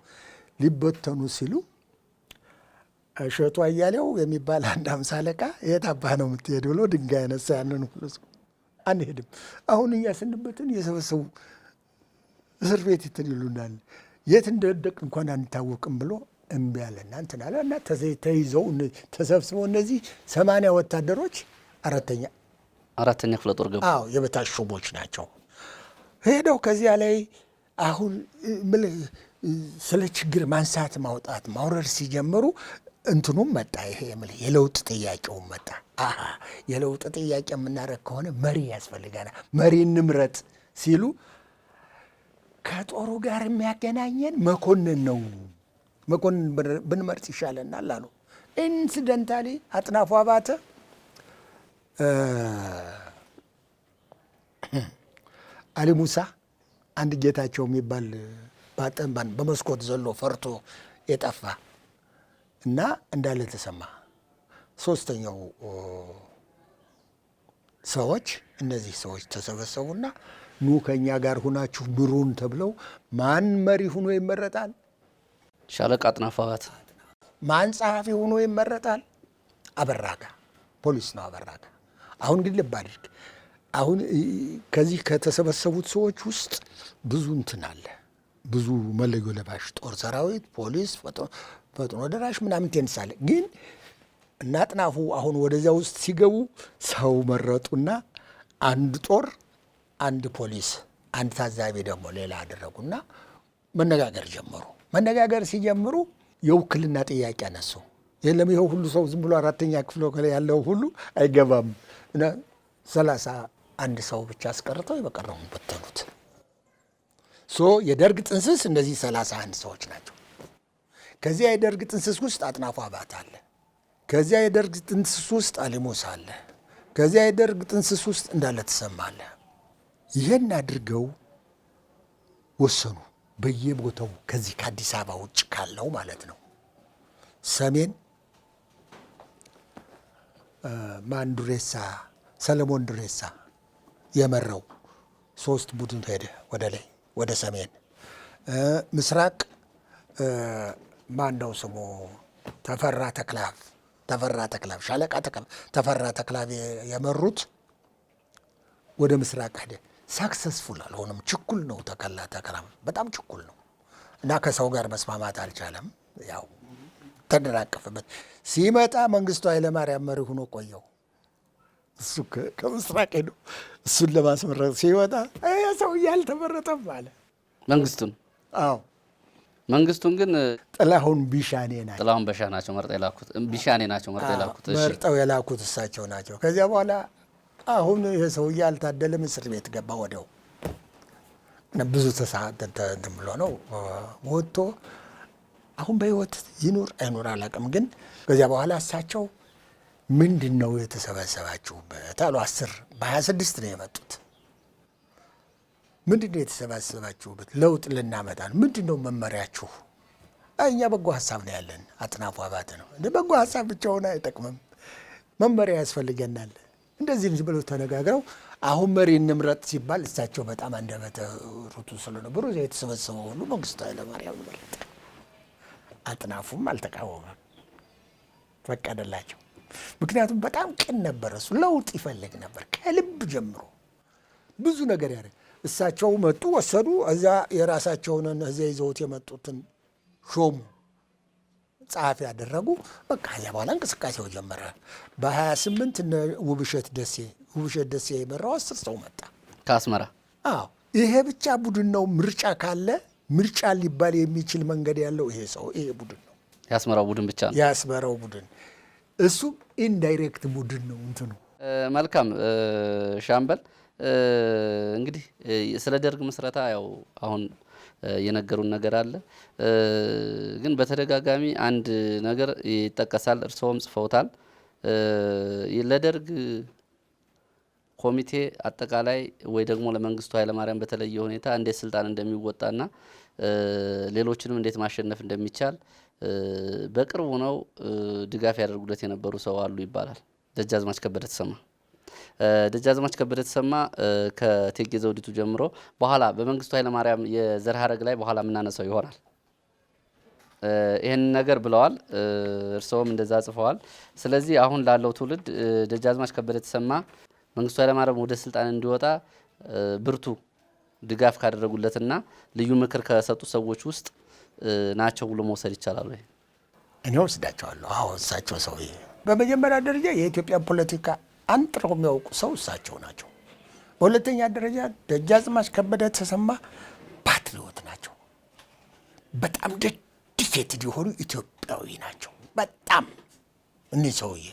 ሊበተኑ ሲሉ እሸቱ አያሌው የሚባል አንድ 50 አለቃ የት አባህ ነው የምትሄድ ብሎ ድንጋይ ያነሳ። ያንን ሁሉ አንሄድም አሁን እኛ ስንበትን እየሰበሰቡ እስር ቤት እንትን ይሉናል፣ የት እንደወደቅ እንኳን አንታወቅም ብሎ እምቢ አለና እንትን አለ እና ተይዘው ተሰብስበው እነዚህ 80 ወታደሮች አራተኛ ክፍለ ጦር ገቡ። አዎ የበታች ሹሞች ናቸው። ሄደው ከዚያ ላይ አሁን ስለ ችግር ማንሳት ማውጣት ማውረድ ሲጀምሩ እንትኑም መጣ። ይሄ የለውጥ ጥያቄውም መጣ። የለውጥ ጥያቄ የምናደርግ ከሆነ መሪ ያስፈልገናል፣ መሪ እንምረጥ ሲሉ ከጦሩ ጋር የሚያገናኘን መኮንን ነው፣ መኮንን ብንመርጥ ይሻለናል አሉ። ኢንሲደንታሊ አጥናፉ አባተ አሊ ሙሳ አንድ ጌታቸው የሚባል ባጠንባን በመስኮት ዘሎ ፈርቶ የጠፋ እና እንዳለ ተሰማ ሶስተኛው ሰዎች እነዚህ ሰዎች ተሰበሰቡና ኑ ከኛ ጋር ሁናችሁ ምሩን ተብለው ማን መሪ ሆኖ ይመረጣል? ሻለቃ አጥናፉ አባተ። ማን ጸሐፊ ሆኖ ይመረጣል? አበራጋ ፖሊስ ነው አበራጋ። አሁን ግን ልብ አድርግ። አሁን ከዚህ ከተሰበሰቡት ሰዎች ውስጥ ብዙ እንትን አለ፣ ብዙ መለዮ ለባሽ ጦር ሰራዊት፣ ፖሊስ፣ ፈጥኖ ደራሽ ምናምን ትንሳለ። ግን እና አጥናፉ አሁን ወደዚያ ውስጥ ሲገቡ ሰው መረጡና አንድ ጦር፣ አንድ ፖሊስ፣ አንድ ታዛቢ ደግሞ ሌላ አደረጉና መነጋገር ጀመሩ። መነጋገር ሲጀምሩ የውክልና ጥያቄ አነሱ። የለም ይኸው ሁሉ ሰው ዝም ብሎ 4ኛ ክፍል ያለው ሁሉ አይገባም እና 31 ሰው ብቻ አስቀርተው የበቀረውን በተኑት። የደርግ ጥንስስ እነዚህ 31 ሰዎች ናቸው። ከዚያ የደርግ ጥንስስ ውስጥ አጥናፉ አባተ አለ። ከዚያ የደርግ ጥንስስ ውስጥ አሊ ሙሳ አለ። ከዚያ የደርግ ጥንስስ ውስጥ እንዳለ ተሰማ አለ። ይህን አድርገው ወሰኑ። በየቦታው ከዚህ ከአዲስ አበባ ውጭ ካለው ማለት ነው። ሰሜን ማንዱሬሳ ሰለሞን ድሬሳ የመራው 3 ቡድን ሄደ ወደ ላይ ወደ ሰሜን። ምስራቅ ማንደው ስሙ ተፈራ ተክላብ ሻለቃ ተፈራ ተክላብ የመሩት ወደ ምስራቅ ሄደ። ሳክሰስፉል አልሆነም። ችኩል ነው ተክላብ በጣም ችኩል ነው እና ከሰው ጋር መስማማት አልቻለም። ያው ተደናቀፈበት። ሲመጣ መንግስቱ ኃይለማርያም መሪ ሆኖ ቆየው። እሱ ከምስራቅ ሄዶ እሱን ለማስመረጥ ሲወጣ ሰውዬ አልተመረጠም አለ መንግስቱን። አዎ መንግስቱን ግን ጥላሁን ቢሻኔ ናቸው። ጥላሁን በሻ ናቸው መርጠው የላኩት። ቢሻኔ ናቸው መርጠው የላኩት። እሺ መርጠው የላኩት እሳቸው ናቸው። ከዚያ በኋላ አሁን ይሄ ሰውዬ አልታደለም፣ እስር ቤት ገባ። ወዲያው ብዙ ተሳተን ብሎ ነው ወጥቶ አሁን በህይወት ይኑር አይኑር አላውቅም። ግን ከዚያ በኋላ እሳቸው ምንድን ነው የተሰባሰባችሁበት አሉ። 10 በ26 ነው የመጡት። ምንድን ነው የተሰባሰባችሁበት? ለውጥ ልናመጣ ነው። ምንድን ነው መመሪያችሁ? እኛ በጎ ሀሳብ ነው ያለን። አጥናፉ አባተ ነው እንደ በጎ ሀሳብ ብቻውን አይጠቅምም፣ መመሪያ ያስፈልገናል። እንደዚህ ብለው ተነጋግረው አሁን መሪ እንምረጥ ሲባል እሳቸው በጣም አንደበተ ርቱዕ ስለነበሩ የተሰበሰበው ሁሉ መንግስቱ ኃይለማርያም መረጠ። አጥናፉም አልተቃወመም፣ ፈቀደላቸው። ምክንያቱም በጣም ቅን ነበር። እሱ ለውጥ ይፈልግ ነበር ከልብ ጀምሮ ብዙ ነገር ያደረግ። እሳቸው መጡ፣ ወሰዱ። እዛ የራሳቸውን እዚያ ይዘውት የመጡትን ሾሙ፣ ጸሐፊ ያደረጉ። በቃ ከዚያ በኋላ እንቅስቃሴው ጀመረ። በ28 እነ ውብሸት ደሴ የመራው 10 ሰው መጣ ከአስመራ። አዎ ይሄ ብቻ ቡድን ነው። ምርጫ ካለ ምርጫ ሊባል የሚችል መንገድ ያለው ይሄ ቡድን ነው። የአስመራው ቡድን ብቻ ነው። የአስመራው ቡድን እሱ ኢንዳይሬክት ቡድን ነው እንትኑ። መልካም ሻምበል፣ እንግዲህ ስለ ደርግ ምስረታ ያው አሁን የነገሩን ነገር አለ። ግን በተደጋጋሚ አንድ ነገር ይጠቀሳል፣ እርስዎም ጽፈውታል። ለደርግ ኮሚቴ አጠቃላይ ወይ ደግሞ ለመንግስቱ ኃይለማርያም በተለየ ሁኔታ እንዴት ስልጣን እንደሚወጣና ሌሎችንም እንዴት ማሸነፍ እንደሚቻል በቅርቡ ነው ድጋፍ ያደርጉለት የነበሩ ሰው አሉ ይባላል። ደጃዝማች ከበደ ተሰማ ደጃዝማች ከበደ ተሰማ ከእቴጌ ዘውዲቱ ጀምሮ በኋላ በመንግስቱ ኃይለማርያም የዘር ሐረግ ላይ በኋላ የምናነሳው ይሆናል። ይህን ነገር ብለዋል፣ እርስዎም እንደዛ ጽፈዋል። ስለዚህ አሁን ላለው ትውልድ ደጃዝማች ከበደ ተሰማ መንግስቱ ኃይለማርያም ወደ ስልጣን እንዲወጣ ብርቱ ድጋፍ ካደረጉለትና ልዩ ምክር ከሰጡ ሰዎች ውስጥ ናቸው ብሎ መውሰድ ይቻላል ወይ? እኔ ወስዳቸዋለሁ። አዎ እሳቸው ሰውዬ በመጀመሪያ ደረጃ የኢትዮጵያ ፖለቲካ አንጥረው የሚያውቁ ሰው እሳቸው ናቸው። በሁለተኛ ደረጃ ደጃዝማች ከበደ ተሰማ ፓትሪዮት ናቸው። በጣም ዴዲኬትድ የሆኑ ኢትዮጵያዊ ናቸው። በጣም እኒህ ሰውዬ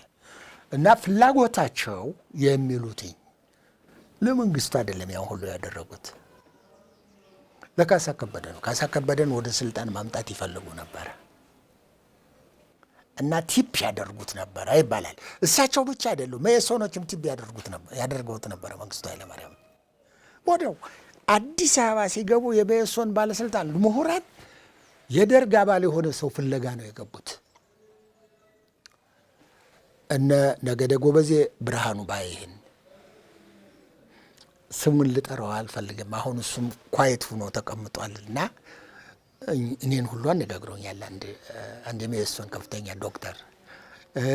እና ፍላጎታቸው የሚሉትኝ ለመንግስቱ አይደለም ያን ሁሉ ያደረጉት ለካሳ ከበደ ነው። ካሳ ከበደን ወደ ስልጣን ማምጣት ይፈልጉ ነበር እና ቲፕ ያደርጉት ነበር ይባላል። እሳቸው ብቻ አይደሉም፣ መኢሶኖችም ቲፕ ያደርጉት ነበር መንግስቱ ኃይለማርያም። ወዲያው አዲስ አበባ ሲገቡ የመኢሶን ባለስልጣን ምሁራን የደርግ አባል የሆነ ሰው ፍለጋ ነው የገቡት። እነ ነገደ ጎበዜ ብርሃኑ ባይህን ስሙን ልጠራው አልፈልግም። አሁን እሱም ኳየት ሆኖ ተቀምጧል እና እኔን ሁሉ አነጋግሮኛል። አንድ የመኢሶን ከፍተኛ ዶክተር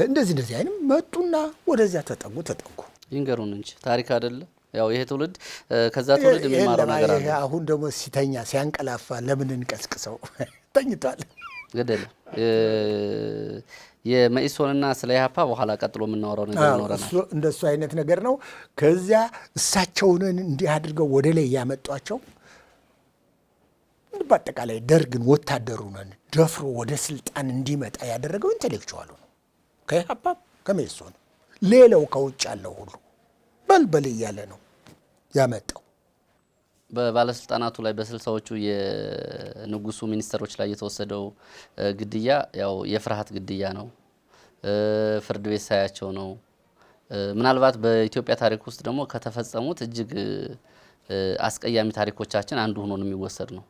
እንደዚህ አይንም መጡና ወደዚያ ተጠጉ። ይንገሩን እንጂ ታሪክ አይደለ? ያው ይሄ ትውልድ ከዛ ትውልድ የሚማረው ነገር አለ። አሁን ደግሞ ሲተኛ ሲያንቀላፋ ለምን እንቀስቅሰው? ተኝቷል። ገደለ የመኢሶንና ስለ ኢህአፓ በኋላ ቀጥሎ የምናወራው ነገር ይኖረናል። እንደሱ አይነት ነገር ነው። ከዚያ እሳቸውን እንዲህ አድርገው ወደ ላይ ያመጧቸው። በአጠቃላይ ደርግን ወታደሩን ደፍሮ ወደ ስልጣን እንዲመጣ ያደረገው ኢንቴሌክቹዋሉ ነው። ከኢህአፓ ከመኢሶን ሌላው ከውጭ ያለው ሁሉ በልበል እያለ ነው ያመጣው። በባለስልጣናቱ ላይ በስልሳዎቹ የንጉሱ ሚኒስትሮች ላይ የተወሰደው ግድያ ያው የፍርሃት ግድያ ነው። ፍርድ ቤት ሳያቸው ነው። ምናልባት በኢትዮጵያ ታሪክ ውስጥ ደግሞ ከተፈጸሙት እጅግ አስቀያሚ ታሪኮቻችን አንዱ ሆኖ ነው የሚወሰድ ነው።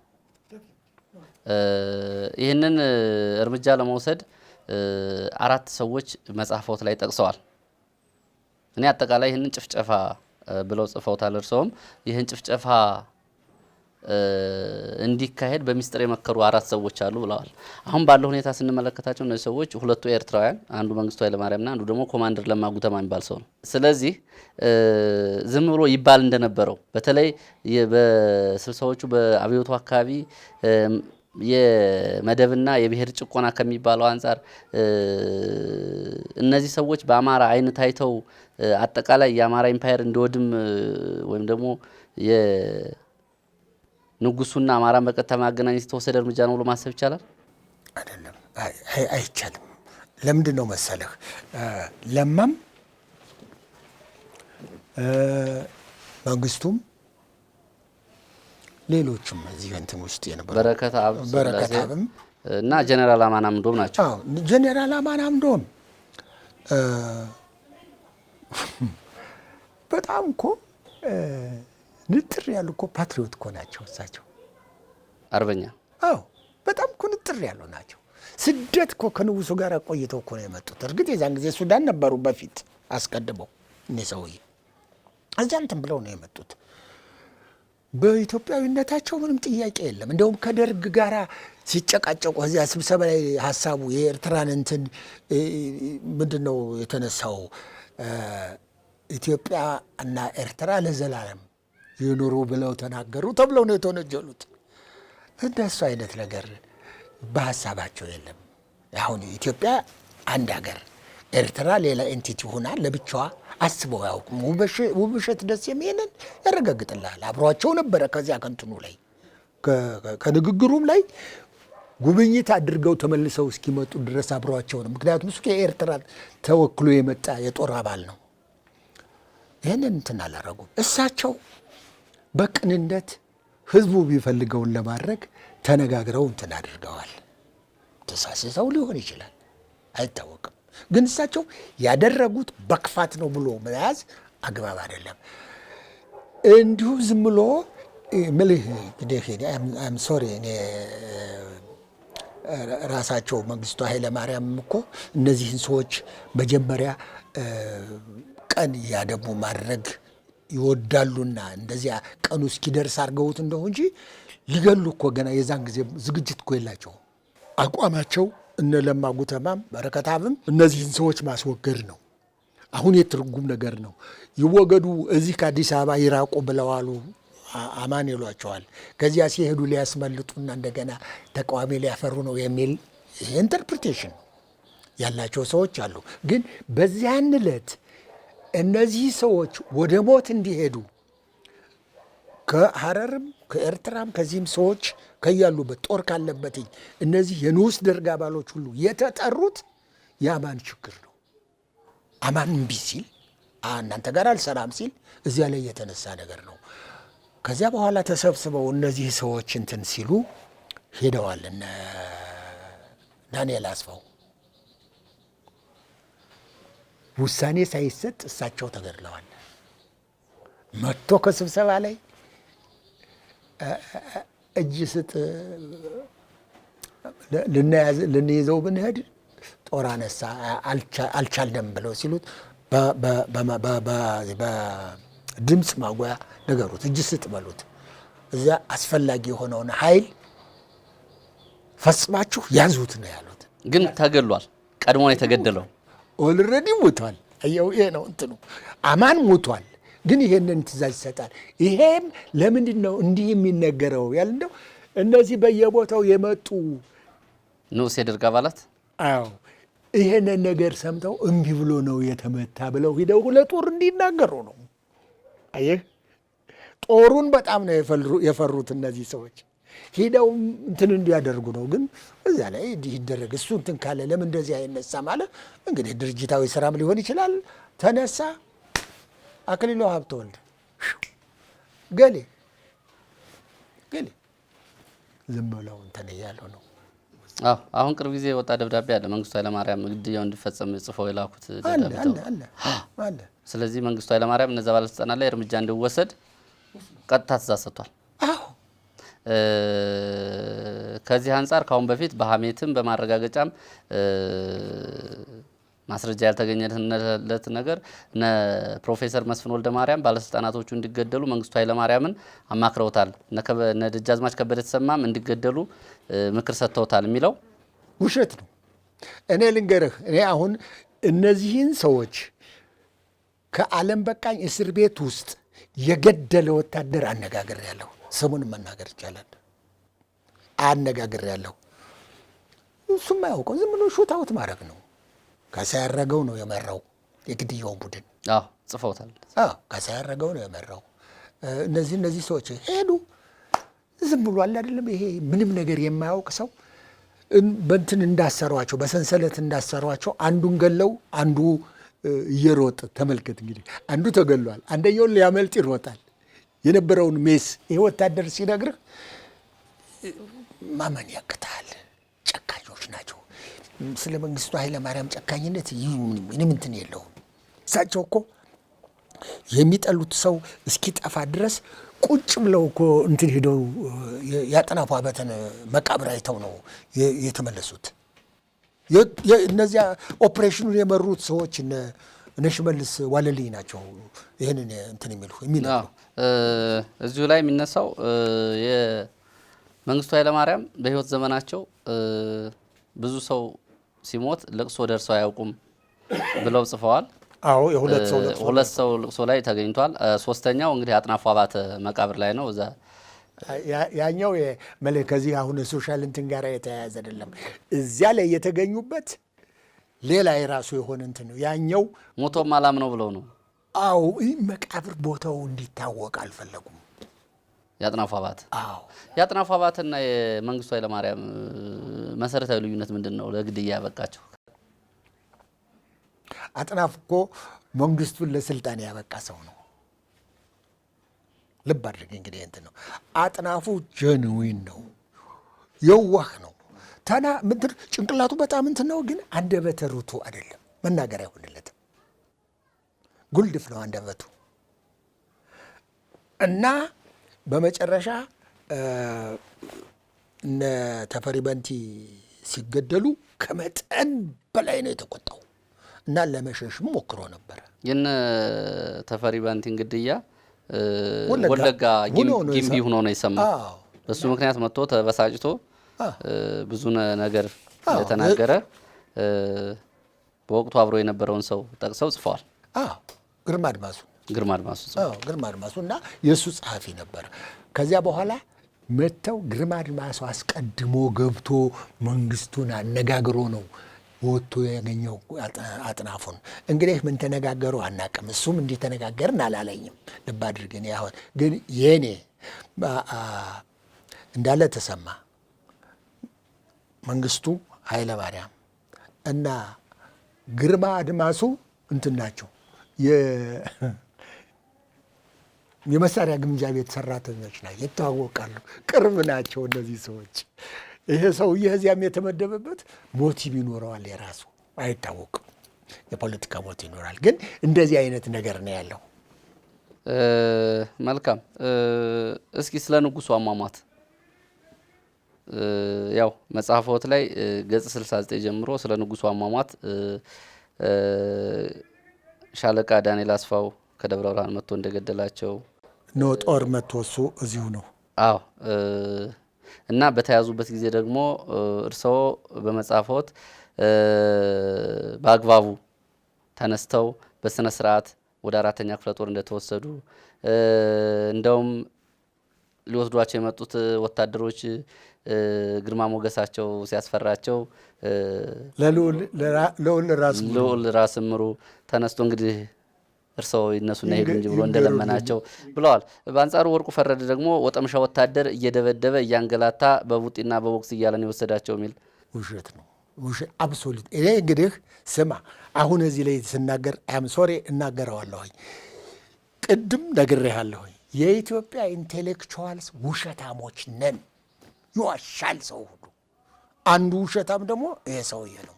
ይህንን እርምጃ ለመውሰድ 4 ሰዎች መጽሐፎት ላይ ጠቅሰዋል። እኔ አጠቃላይ ይህንን ጭፍጨፋ ብለው ጽፈውታል። እርስዎም ይህን ጭፍጨፋ እንዲካሄድ በሚስጥር የመከሩ 4 ሰዎች አሉ ብለዋል። አሁን ባለው ሁኔታ ስንመለከታቸው እነዚህ ሰዎች 2 ኤርትራውያን፣ አንዱ መንግስቱ ኃይለማርያምና አንዱ ደግሞ ኮማንደር ለማ ጉተማ የሚባል ሰው ነው። ስለዚህ ዝም ብሎ ይባል እንደነበረው በተለይ በስልሳዎቹ በአብዮቱ አካባቢ የመደብና የብሔር ጭቆና ከሚባለው አንጻር እነዚህ ሰዎች በአማራ አይን ታይተው አጠቃላይ የአማራ ኢምፓየር እንዲወድም ወይም ደግሞ የንጉሱና አማራን በቀጥታ ማገናኘት የተወሰደ እርምጃ ነው ብሎ ማሰብ ይቻላል? አይደለም፣ አይቻልም። ለምንድን ነው መሰለህ ለማም መንግስቱም ሌሎችም እዚህ እንትን ውስጥ የነበሩ በረከታብም እና ጀነራል አማን አምዶም ናቸው። ጀነራል አማን አምዶም በጣም እኮ ንጥር ያሉ እኮ ፓትሪዮት እኮ ናቸው እሳቸው። አርበኛ በጣም እኮ ንጥር ያሉ ናቸው። ስደት እኮ ከንጉሱ ጋር ቆይተው እኮ ነው የመጡት። እርግጥ የዛን ጊዜ ሱዳን ነበሩ በፊት አስቀድመው እኔ ሰውዬ እዚያ እንትን ብለው ነው የመጡት። በኢትዮጵያዊነታቸው ምንም ጥያቄ የለም። እንደውም ከደርግ ጋር ሲጨቃጨቁ እዚያ ስብሰባ ላይ ሀሳቡ የኤርትራን እንትን ምንድን ነው የተነሳው? ኢትዮጵያ እና ኤርትራ ለዘላለም ይኑሩ ብለው ተናገሩ ተብለው ነው የተወነጀሉት። እንደሱ አይነት ነገር በሀሳባቸው የለም። አሁን ኢትዮጵያ አንድ ሀገር፣ ኤርትራ ሌላ ኤንቲቲ ሆና ለብቻዋ አስበው ያውቁም። ውብሸት ደስ የሚሄንን ያረጋግጥልሃል። አብሯቸው ነበረ። ከዚያ ከንትኑ ላይ ከንግግሩም ላይ ጉብኝት አድርገው ተመልሰው እስኪመጡ ድረስ አብሯቸው ነው። ምክንያቱም እሱ ከኤርትራ ተወክሎ የመጣ የጦር አባል ነው። ይህንን እንትን አላረጉም። እሳቸው በቅንነት ህዝቡ ቢፈልገውን ለማድረግ ተነጋግረው እንትን አድርገዋል። ተሳስተው ሊሆን ይችላል አይታወቅም። ግን እሳቸው ያደረጉት በክፋት ነው ብሎ መያዝ አግባብ አይደለም። እንዲሁ ዝም ብሎ ምልህ አም ሶሪ እኔ ራሳቸው መንግስቱ ኃይለ ማርያም እኮ እነዚህን ሰዎች መጀመሪያ ቀን እያደቡ ማድረግ ይወዳሉና እንደዚያ ቀኑ እስኪደርስ አድርገውት እንደሆነ እንጂ ሊገሉ እኮ ገና የዛን ጊዜ ዝግጅት እኮ የላቸው። አቋማቸው እነ ለማ ጉተማም በረከታብም እነዚህን ሰዎች ማስወገድ ነው። አሁን የትርጉም ነገር ነው። ይወገዱ እዚህ ከአዲስ አበባ ይራቁ ብለዋሉ። አማን ይሏቸዋል። ከዚያ ሲሄዱ ሊያስመልጡና እንደገና ተቃዋሚ ሊያፈሩ ነው የሚል ኢንተርፕሪቴሽን ያላቸው ሰዎች አሉ። ግን በዚያን ዕለት እነዚህ ሰዎች ወደ ሞት እንዲሄዱ ከሐረርም ከኤርትራም ከዚህም ሰዎች ከያሉበት ጦር ካለበትኝ እነዚህ የንዑስ ደርግ አባሎች ሁሉ የተጠሩት የአማን ችግር ነው። አማን እምቢ ሲል እናንተ ጋር አልሰራም ሲል እዚያ ላይ የተነሳ ነገር ነው። ከዚያ በኋላ ተሰብስበው እነዚህ ሰዎች እንትን ሲሉ ሄደዋል። እነ ዳንኤል አስፋው ውሳኔ ሳይሰጥ እሳቸው ተገድለዋል። መጥቶ ከስብሰባ ላይ እጅ ስጥ ልንይዘው ብንሄድ ጦር አነሳ አልቻልንም ብለው ሲሉት በድምፅ ማጉያ ነገሩት። እጅ ስጥ በሉት። እዚያ አስፈላጊ የሆነውን ኃይል ፈጽማችሁ ያዙት ነው ያሉት። ግን ተገሏል። ቀድሞ ነው የተገደለው። ኦልሬዲ ሞቷል። አየው፣ ይሄ ነው እንትኑ። አማን ሞቷል። ግን ይሄንን ትእዛዝ ይሰጣል። ይሄም ለምንድን ነው እንዲህ የሚነገረው? ያል እንደው እነዚህ በየቦታው የመጡ ንዑስ የደርግ አባላት አዎ ይሄንን ነገር ሰምተው እምቢ ብሎ ነው የተመታ ብለው ሂደው ለጦር እንዲናገሩ ነው። አየህ፣ ጦሩን በጣም ነው የፈሩት እነዚህ ሰዎች። ሂደው እንትን እንዲያደርጉ ነው። ግን እዚያ ላይ እንዲህ ይደረግ እሱ እንትን ካለ ለምን እንደዚህ አይነሳ ማለት እንግዲህ ድርጅታዊ ስራም ሊሆን ይችላል። ተነሳ አክሊሉ ሀብተወልድ ገሌ ዝም ብለው እንትን እያለው ነው። አሁን ቅርብ ጊዜ የወጣ ደብዳቤ አለ። መንግስቱ ኃይለማርያም ግድያው እንዲፈጸም ጽፈው የላኩት አለ። ስለዚህ መንግስቱ ኃይለማርያም እነዛ ባለስልጣናት ላይ እርምጃ እንዲወሰድ ቀጥታ ትእዛዝ ሰጥቷል። ከዚህ አንጻር ካሁን በፊት በሀሜትም በማረጋገጫም ማስረጃ ያልተገኘለት ነገር እነ ፕሮፌሰር መስፍን ወልደ ማርያም ባለስልጣናቶቹ እንዲገደሉ መንግስቱ ኃይለማርያምን አማክረውታል። እነ ደጃዝማች ከበደ ተሰማም እንዲገደሉ ምክር ሰጥተውታል የሚለው ውሸት ነው። እኔ ልንገርህ፣ እኔ አሁን እነዚህን ሰዎች ከዓለም በቃኝ እስር ቤት ውስጥ የገደለ ወታደር አነጋግሬያለሁ። ስሙን መናገር ይቻላል። አነጋግሬያለሁ። እሱም አያውቀው ዝም ብሎ ሹት አውት ማድረግ ነው። ካሳ ያረገው ነው የመራው የግድያውን ቡድን። ጽፈውታል። ካሳ ያረገው ነው የመራው። እነዚህ ሰዎች ሄዱ። ዝም ብሎ አለ አይደለም። ይሄ ምንም ነገር የማያውቅ ሰው በእንትን እንዳሰሯቸው፣ በሰንሰለት እንዳሰሯቸው አንዱን ገለው አንዱ እየሮጠ ተመልከት። እንግዲህ አንዱ ተገሏል፣ አንደኛውን ሊያመልጥ ይሮጣል። የነበረውን ሜስ ይሄ ወታደር ሲነግርህ ማመን ያቅታል። ጨካኞች ናቸው። ስለ መንግስቱ ኃይለማርያም ጨካኝነት ምንም እንትን የለውም። እሳቸው እኮ የሚጠሉት ሰው እስኪጠፋ ድረስ ቁጭ ብለው እኮ እንትን ሄደው ያጠናፉ አበተን መቃብር አይተው ነው የተመለሱት። እነዚያ ኦፕሬሽኑን የመሩት ሰዎች እነ ሽመልስ ዋለልኝ ናቸው። ይህንን እንትን የሚሉ እዚሁ ላይ የሚነሳው የመንግስቱ ኃይለማርያም በህይወት ዘመናቸው ብዙ ሰው ሲሞት ለቅሶ ደርሰው አያውቁም ብለው ጽፈዋል። አዎ ሁለት ሰው ልቅሶ ላይ ተገኝቷል። ሶስተኛው እንግዲህ አጥናፉ አባተ መቃብር ላይ ነው። እዛ ያኛው ከዚህ አሁን ሶሻል እንትን ጋር የተያያዘ አይደለም። እዚያ ላይ የተገኙበት ሌላ የራሱ የሆነ እንትን ነው። ያኛው ሞቶም አላም ነው ብለው ነው። አዎ መቃብር ቦታው እንዲታወቅ አልፈለጉም። ያጥናፉ አባተ ያጥናፉ አባተና የመንግስቱ ኃይለማርያም መሰረታዊ ልዩነት ምንድን ነው? ለግድያ ያበቃቸው አጥናፉ እኮ መንግስቱን ለስልጣን ያበቃ ሰው ነው። ልብ አድርግ እንግዲህ እንትን ነው። አጥናፉ ጀንዊን ነው። የዋህ ነው። ምድር ጭንቅላቱ በጣም እንትን ነው፣ ግን አንደበተ ርቱዕ አይደለም። መናገር አይሆንለትም። ጉልድፍ ነው አንደበቱ። እና በመጨረሻ እነ ተፈሪ በንቲ ሲገደሉ ከመጠን በላይ ነው የተቆጣው እና ለመሸሽም ሞክሮ ነበረ። የነ ተፈሪ በንቲን ግድያ ወለጋ ጊምቢ ሆኖ ነው የሰማው። በሱ ምክንያት መጥቶ ተበሳጭቶ ብዙ ነገር የተናገረ በወቅቱ አብሮ የነበረውን ሰው ጠቅሰው ጽፈዋል። ግርማ አድማሱ እና የእሱ ጸሐፊ ነበር። ከዚያ በኋላ መጥተው ግርማ አድማሱ አስቀድሞ ገብቶ መንግስቱን አነጋግሮ ነው ወጥቶ ያገኘው አጥናፉን። እንግዲህ ምን ተነጋገሩ አናቅም። እሱም እንዲህ ተነጋገርን አላለኝም። ልብ አድርገን ያሁን ግን የኔ እንዳለ ተሰማ፣ መንግስቱ ኃይለ ማርያም እና ግርማ አድማሱ እንትን ናቸው የመሳሪያ ግምጃ ቤት ሰራተኞች ናቸው፣ ይተዋወቃሉ፣ ቅርብ ናቸው እነዚህ ሰዎች። ይሄ ሰውዬ እዚያም የተመደበበት ሞቲቭ ይኖረዋል፣ የራሱ አይታወቅም፣ የፖለቲካ ሞቲቭ ይኖራል። ግን እንደዚህ አይነት ነገር ነው ያለው። መልካም። እስኪ ስለ ንጉሱ አሟሟት ያው መጽሐፎት ላይ ገጽ 69 ጀምሮ ስለ ንጉሱ አሟሟት ሻለቃ ዳንኤል አስፋው ከደብረ ብርሃን መጥቶ እንደገደላቸው ነው። ጦር መጥቶ እሱ እዚሁ ነው። አዎ። እና በተያዙበት ጊዜ ደግሞ እርስዎ በመጽሐፎት በአግባቡ ተነስተው በስነ ስርዓት ወደ 4ኛ ክፍለ ጦር እንደተወሰዱ እንደውም ሊወስዷቸው የመጡት ወታደሮች ግርማ ሞገሳቸው ሲያስፈራቸው ለልዑል ራስ ምሩ ተነስቶ እንግዲህ እርስዎ ይነሱና ይሄዱ እንጂ ብሎ እንደለመናቸው ብለዋል። በአንጻሩ ወርቁ ፈረደ ደግሞ ወጠምሻ ወታደር እየደበደበ እያንገላታ በቡጢና በቦክስ እያለን የወሰዳቸው የሚል ውሸት ነው። ውሸት አብሶሉት። እኔ እንግዲህ ስማ፣ አሁን እዚህ ላይ ስናገር አም ሶሪ እናገረዋለሁኝ። ቅድም ነግሬሃለሁኝ። የኢትዮጵያ ኢንቴሌክቹዋልስ ውሸታሞች ነን። ይዋሻል ሰው ሁሉ። አንዱ ውሸታም ደግሞ ይሄ ሰውዬ ነው።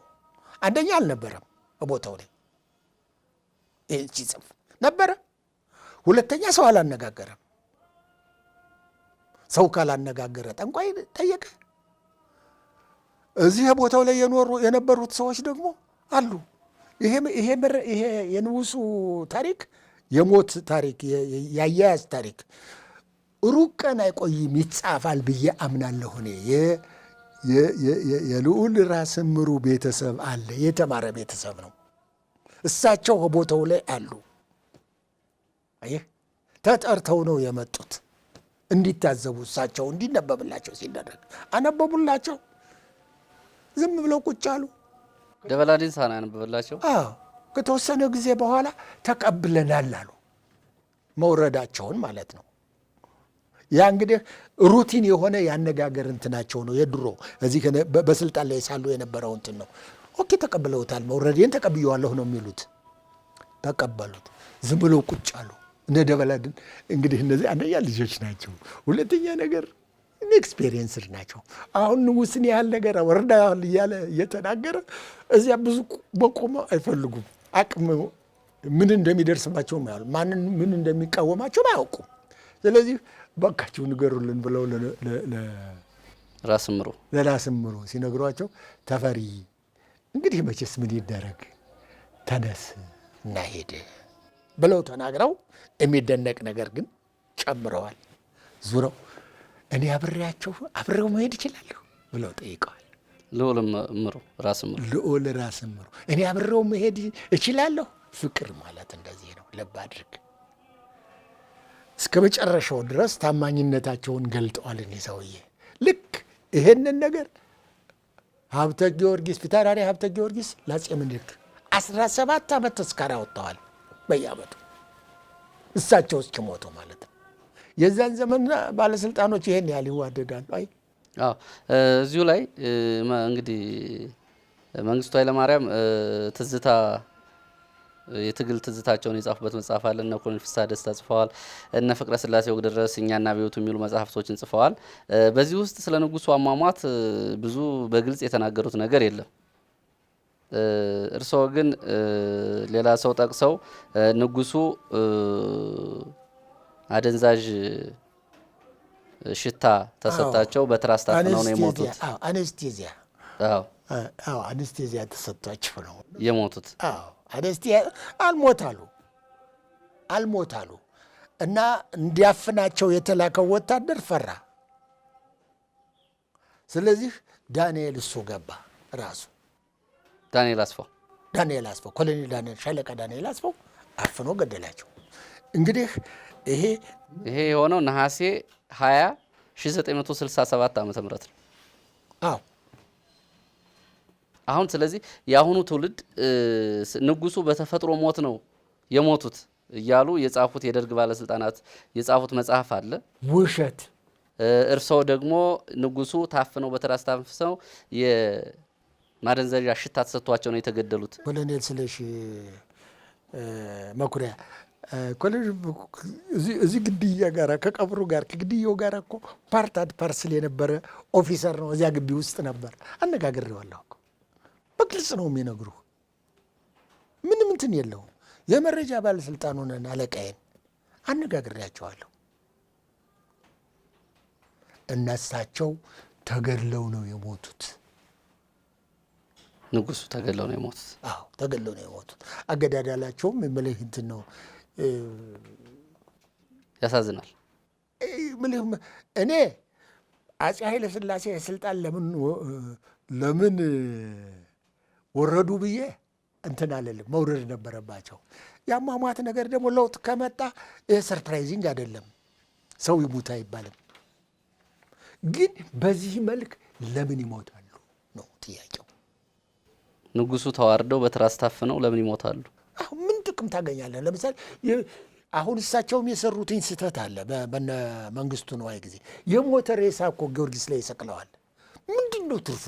አንደኛ አልነበረም በቦታው ላይ ይህን ሲጽፍ ነበረ። ሁለተኛ ሰው አላነጋገረም። ሰው ካላነጋገረ ጠንቋይ ጠየቀ። እዚህ ቦታው ላይ የነበሩት ሰዎች ደግሞ አሉ። ይሄ የንጉሱ ታሪክ የሞት ታሪክ፣ የአያያዝ ታሪክ ሩቅ ቀን አይቆይም፣ ይጻፋል ብዬ አምናለሁ። እኔ የልዑል ራስ ምሩ ቤተሰብ አለ፣ የተማረ ቤተሰብ ነው። እሳቸው ቦታው ላይ አሉ። አየህ፣ ተጠርተው ነው የመጡት እንዲታዘቡ፣ እሳቸው እንዲነበብላቸው ሲደረግ አነበቡላቸው። ዝም ብለው ቁጭ አሉ። ደበላ ዲንሳ ነው ያነበበላቸው። ከተወሰነ ጊዜ በኋላ ተቀብለናል አሉ። መውረዳቸውን ማለት ነው። ያ እንግዲህ ሩቲን የሆነ ያነጋገር እንትናቸው ነው። የድሮ እዚህ በስልጣን ላይ ሳሉ የነበረው እንትን ነው። ኦኬ ተቀብለውታል። መውረዴን ተቀብየዋለሁ ነው የሚሉት። ተቀበሉት። ዝም ብለው ቁጭ አሉ። እነ ደበላድን እንግዲህ እነዚህ አንደኛ ልጆች ናቸው፣ ሁለተኛ ነገር ኢንኤክስፔሪየንስድ ናቸው። አሁን ንጉሥን ያህል ነገር ወርዳል እያለ እየተናገረ እዚያ ብዙ መቆም አይፈልጉም። አቅም ምን እንደሚደርስባቸውም ያሉ ማንን ምን እንደሚቃወማቸውም አያውቁም። ስለዚህ በቃችሁ ንገሩልን ብለው ራስ ምሩ ሲነግሯቸው ተፈሪ እንግዲህ መቼስ ምን ይደረግ ተነስ እና ሄድ ብለው ተናግረው የሚደነቅ ነገር ግን ጨምረዋል። ዙረው እኔ አብሬው መሄድ እችላለሁ ብለው ጠይቀዋል። ልዑል ራስ ምሩ እኔ አብሬው መሄድ እችላለሁ። ፍቅር ማለት እንደዚህ ነው። ልብ አድርግ። እስከ መጨረሻው ድረስ ታማኝነታቸውን ገልጠዋል። እኔ ሰውዬ ልክ ይሄንን ነገር ሀብተ ጊዮርጊስ ፊታውራሪ ሀብተ ጊዮርጊስ ለአፄ ምኒልክ 17 ዓመት ተስካር አወጥተዋል በየዓመቱ እሳቸው እስኪሞቱ ማለት ነው። የዛን ዘመን ባለስልጣኖች ይሄን ያህል ይዋደዳሉ። አይ እዚሁ ላይ እንግዲህ መንግስቱ ኃይለማርያም ትዝታ የትግል ትዝታቸውን የጻፉበት መጽሐፍ አለ። እነ ኮሎኔል ፍስሐ ደስታ ጽፈዋል። እነ ፍቅረ ስላሴ ወግደረስ እኛና ቤቱ የሚሉ መጽሐፍቶችን ጽፈዋል። በዚህ ውስጥ ስለ ንጉሱ አሟሟት ብዙ በግልጽ የተናገሩት ነገር የለም። እርስዎ ግን ሌላ ሰው ጠቅሰው ንጉሱ አደንዛዥ ሽታ ተሰጣቸው በትራስ ታፍነው ነው የሞቱት። አኔስቴዚያ አኔስቴዚያ ተሰጥቷቸው ነው የሞቱት። አኔስቴዚያ አልሞታሉ እና እንዲያፍናቸው የተላከው ወታደር ፈራ። ስለዚህ ዳንኤል እሱ ገባ ራሱ ዳንኤል አስፋው ኮሎኔል ዳንኤል ሻለቃ ዳንኤል አስፋው አፍኖ ገደላቸው። እንግዲህ ይሄ የሆነው ነሐሴ 20 1967 ዓ.ም ነው። አዎ አሁን ስለዚህ የአሁኑ ትውልድ ንጉሱ በተፈጥሮ ሞት ነው የሞቱት እያሉ የጻፉት የደርግ ባለስልጣናት የጻፉት መጽሐፍ አለ። ውሸት። እርስዎ ደግሞ ንጉሱ ታፍነው በትራስ ታፍነው የማደንዘዣ ሽታ ተሰጥቷቸው ነው የተገደሉት። ኮሎኔል ስለሺ መኩሪያ እዚህ ግድያ ጋር ከቀብሩ ጋር ከግድያው ጋር እኮ ፓርት አድ ፓርስል የነበረ ኦፊሰር ነው። እዚያ ግቢ ውስጥ ነበር። አነጋግሬዋለሁ እኮ በግልጽ ነው የሚነግሩ። ምንም እንትን የለውም። የመረጃ ባለስልጣኑን አለቃዬን አነጋግሬያቸዋለሁ። እነሳቸው ተገድለው ነው የሞቱት። ንጉሱ ተገድለው ነው የሞቱት። አዎ ተገድለው ነው የሞቱት። አገዳዳላቸውም የምልህ እንትን ነው። ያሳዝናል። እኔ አፄ ኃይለ ሥላሴ ስልጣን ለምን ወረዱ ብዬ እንትን አለልም። መውረድ ነበረባቸው። የአሟሟት ነገር ደግሞ ለውጥ ከመጣ ይህ ሰርፕራይዚንግ አይደለም። ሰው ይሙት አይባልም። ግን በዚህ መልክ ለምን ይሞታሉ ነው ጥያቄው። ንጉሱ ተዋርደው በትራስ ታፍነው ለምን ይሞታሉ? ምን ጥቅም ታገኛለህ? ለምሳሌ አሁን እሳቸውም የሰሩትኝ ስህተት አለ። በነ መንግስቱ ነዋይ ጊዜ የሞተ ሬሳ እኮ ጊዮርጊስ ላይ ይሰቅለዋል። ምንድን ነው ትርፉ?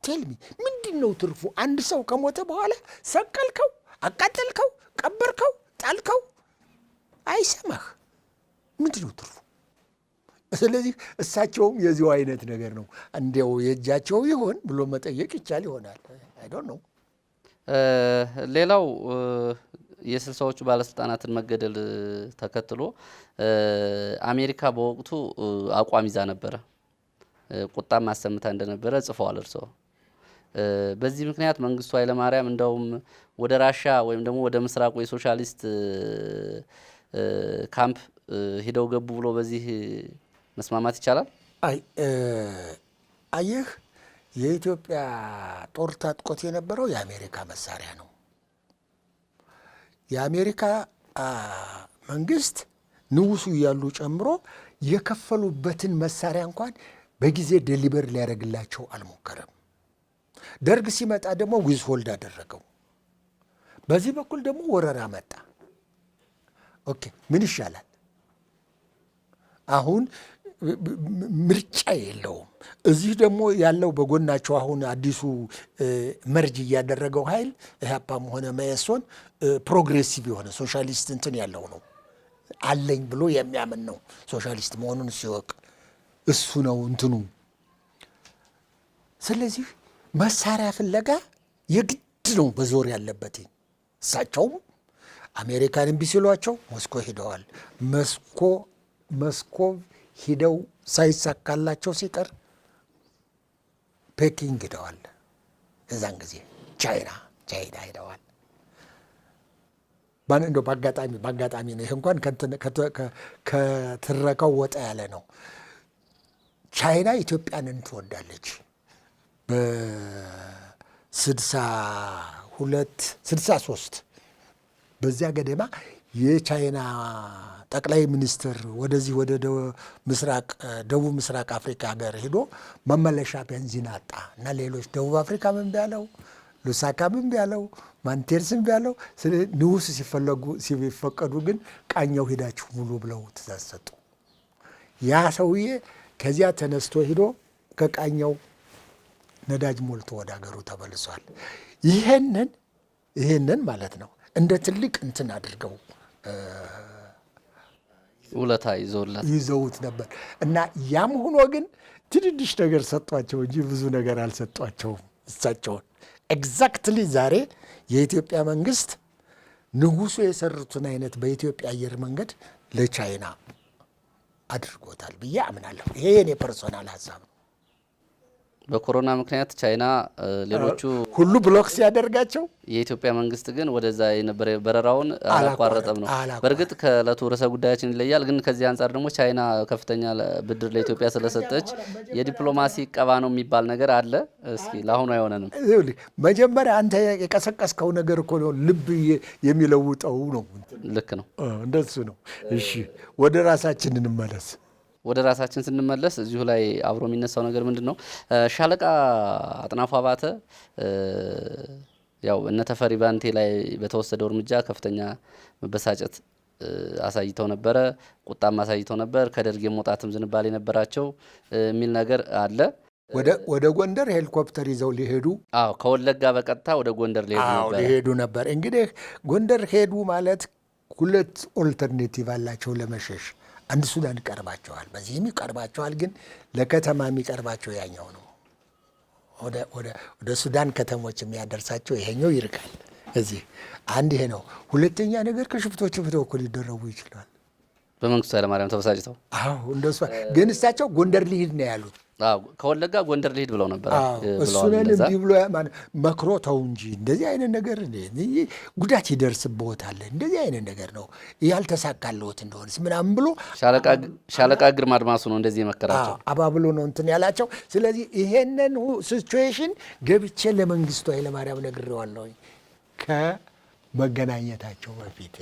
ቴልሚ ምንድን ነው ትርፉ? አንድ ሰው ከሞተ በኋላ ሰቀልከው፣ አቃጠልከው፣ ቀበርከው፣ ጣልከው፣ አይሰማህ። ምንድን ነው ትርፉ? ስለዚህ እሳቸውም የዚሁ አይነት ነገር ነው። እንዲያው የእጃቸው ይሆን ብሎ መጠየቅ ይቻል ይሆናል። አይ ዶንት ኖ። ሌላው የስልሳዎቹ ባለስልጣናትን መገደል ተከትሎ አሜሪካ በወቅቱ አቋም ይዛ ነበረ፣ ቁጣም አሰምታ እንደነበረ ጽፈዋል እርስዎ። በዚህ ምክንያት መንግስቱ ኃይለማርያም እንደውም ወደ ራሻ ወይም ደግሞ ወደ ምስራቁ የሶሻሊስት ካምፕ ሂደው ገቡ ብሎ በዚህ መስማማት ይቻላል? አየህ፣ የኢትዮጵያ ጦር ታጥቆት የነበረው የአሜሪካ መሳሪያ ነው። የአሜሪካ መንግስት ንጉሱ እያሉ ጨምሮ የከፈሉበትን መሳሪያ እንኳን በጊዜ ዴሊቨር ሊያደርግላቸው አልሞከረም። ደርግ ሲመጣ ደግሞ ዊዝሆልድ አደረገው። በዚህ በኩል ደግሞ ወረራ መጣ። ኦኬ ምን ይሻላል? አሁን ምርጫ የለውም። እዚህ ደግሞ ያለው በጎናቸው አሁን አዲሱ መርጅ እያደረገው ኃይል ኢህአፓም ሆነ መኢሶን ፕሮግሬሲቭ የሆነ ሶሻሊስት እንትን ያለው ነው አለኝ ብሎ የሚያምን ነው። ሶሻሊስት መሆኑን ሲወቅ እሱ ነው እንትኑ። ስለዚህ መሳሪያ ፍለጋ የግድ ነው በዞር ያለበት። እሳቸውም አሜሪካን እምቢ ሲሏቸው ሞስኮ ሂደዋል። መስኮቭ ሂደው ሳይሳካላቸው ሲቀር ፔኪንግ ሂደዋል። እዛን ጊዜ ቻይና ሂደዋል። እንደው በአጋጣሚ ነው። ይህ እንኳን ከትረካው ወጣ ያለ ነው። ቻይና ኢትዮጵያንን ትወዳለች። በ63 በዚያ ገደማ የቻይና ጠቅላይ ሚኒስትር ወደዚህ ወደ ደቡብ ምስራቅ አፍሪካ ሀገር ሄዶ መመለሻ ቤንዚን አጣ እና ሌሎች ደቡብ አፍሪካ ምን ቢያለው፣ ሉሳካ ምን ቢያለው፣ ማንቴርስ ምን ቢያለው፣ ንጉስ ሲፈቀዱ ግን ቃኘው ሄዳችሁ ሙሉ ብለው ትእዛዝ ሰጡ። ያ ሰውዬ ከዚያ ተነስቶ ሂዶ ከቃኘው ነዳጅ ሞልቶ ወደ ሀገሩ ተመልሷል። ይህንን ማለት ነው እንደ ትልቅ እንትን አድርገው ውለታ ይዘውት ነበር እና ያም ሆኖ ግን ትንንሽ ነገር ሰጧቸው እንጂ ብዙ ነገር አልሰጧቸውም እሳቸውን። ኤግዛክትሊ ዛሬ የኢትዮጵያ መንግስት ንጉሱ የሰሩትን አይነት በኢትዮጵያ አየር መንገድ ለቻይና አድርጎታል ብዬ አምናለሁ። ይሄ የኔ ፐርሶናል ሀሳብ ነው። በኮሮና ምክንያት ቻይና ሌሎቹ ሁሉ ብሎክ ሲያደርጋቸው የኢትዮጵያ መንግስት ግን ወደዛ የነበረ በረራውን አላቋረጠም ነው። በእርግጥ ከእለቱ ርዕሰ ጉዳያችን ይለያል። ግን ከዚህ አንጻር ደግሞ ቻይና ከፍተኛ ብድር ለኢትዮጵያ ስለሰጠች የዲፕሎማሲ ቀባ ነው የሚባል ነገር አለ። እስኪ ለአሁኑ አይሆነንም። መጀመሪያ አንተ የቀሰቀስከው ነገር እኮ ነው ልብ የሚለውጠው ነው። ልክ ነው፣ እንደሱ ነው። እሺ ወደ ራሳችን እንመለስ። ወደ ራሳችን ስንመለስ እዚሁ ላይ አብሮ የሚነሳው ነገር ምንድን ነው? ሻለቃ አጥናፉ አባተ ያው እነ ተፈሪ ባንቴ ላይ በተወሰደው እርምጃ ከፍተኛ መበሳጨት አሳይተው ነበረ፣ ቁጣም አሳይተው ነበር። ከደርግ የመውጣትም ዝንባሌ ነበራቸው የሚል ነገር አለ። ወደ ጎንደር ሄሊኮፕተር ይዘው ሊሄዱ ከወለጋ በቀጥታ ወደ ጎንደር ሊሄዱ ነበር። እንግዲህ ጎንደር ሄዱ ማለት ሁለት ኦልተርኔቲቭ አላቸው ለመሸሽ። አንድ ሱዳን ይቀርባቸዋል፣ በዚህም ይቀርባቸዋል። ግን ለከተማ የሚቀርባቸው ያኛው ነው። ወደ ሱዳን ከተሞች የሚያደርሳቸው ይሄኛው ይርቃል። እዚህ አንድ ይሄ ነው። ሁለተኛ ነገር ከሽፍቶች እኮ ሊደረቡ ይችላል። በመንግስቱ ኃይለማርያም ተበሳጭተው እንደሱ ግን እሳቸው ጎንደር ሊሄድ ነው ያሉት። ከወለጋ ጎንደር ሊሄድ ብለው ነበር። እሱንን እንዲህ ብሎ መክሮ ተው እንጂ እንደዚህ አይነት ነገር ጉዳት ይደርስብዎታል፣ እንደዚህ አይነት ነገር ነው ያልተሳካልዎት እንደሆነስ ምናምን ብሎ ሻለቃ ግርማ አድማሱ ነው እንደዚህ የመከራቸው አባብሎ ነው እንትን ያላቸው። ስለዚህ ይሄንን ሲቹዌሽን ገብቼ ለመንግስቱ ኃይለማርያም ነግሬዋለሁ ከመገናኘታቸው በፊት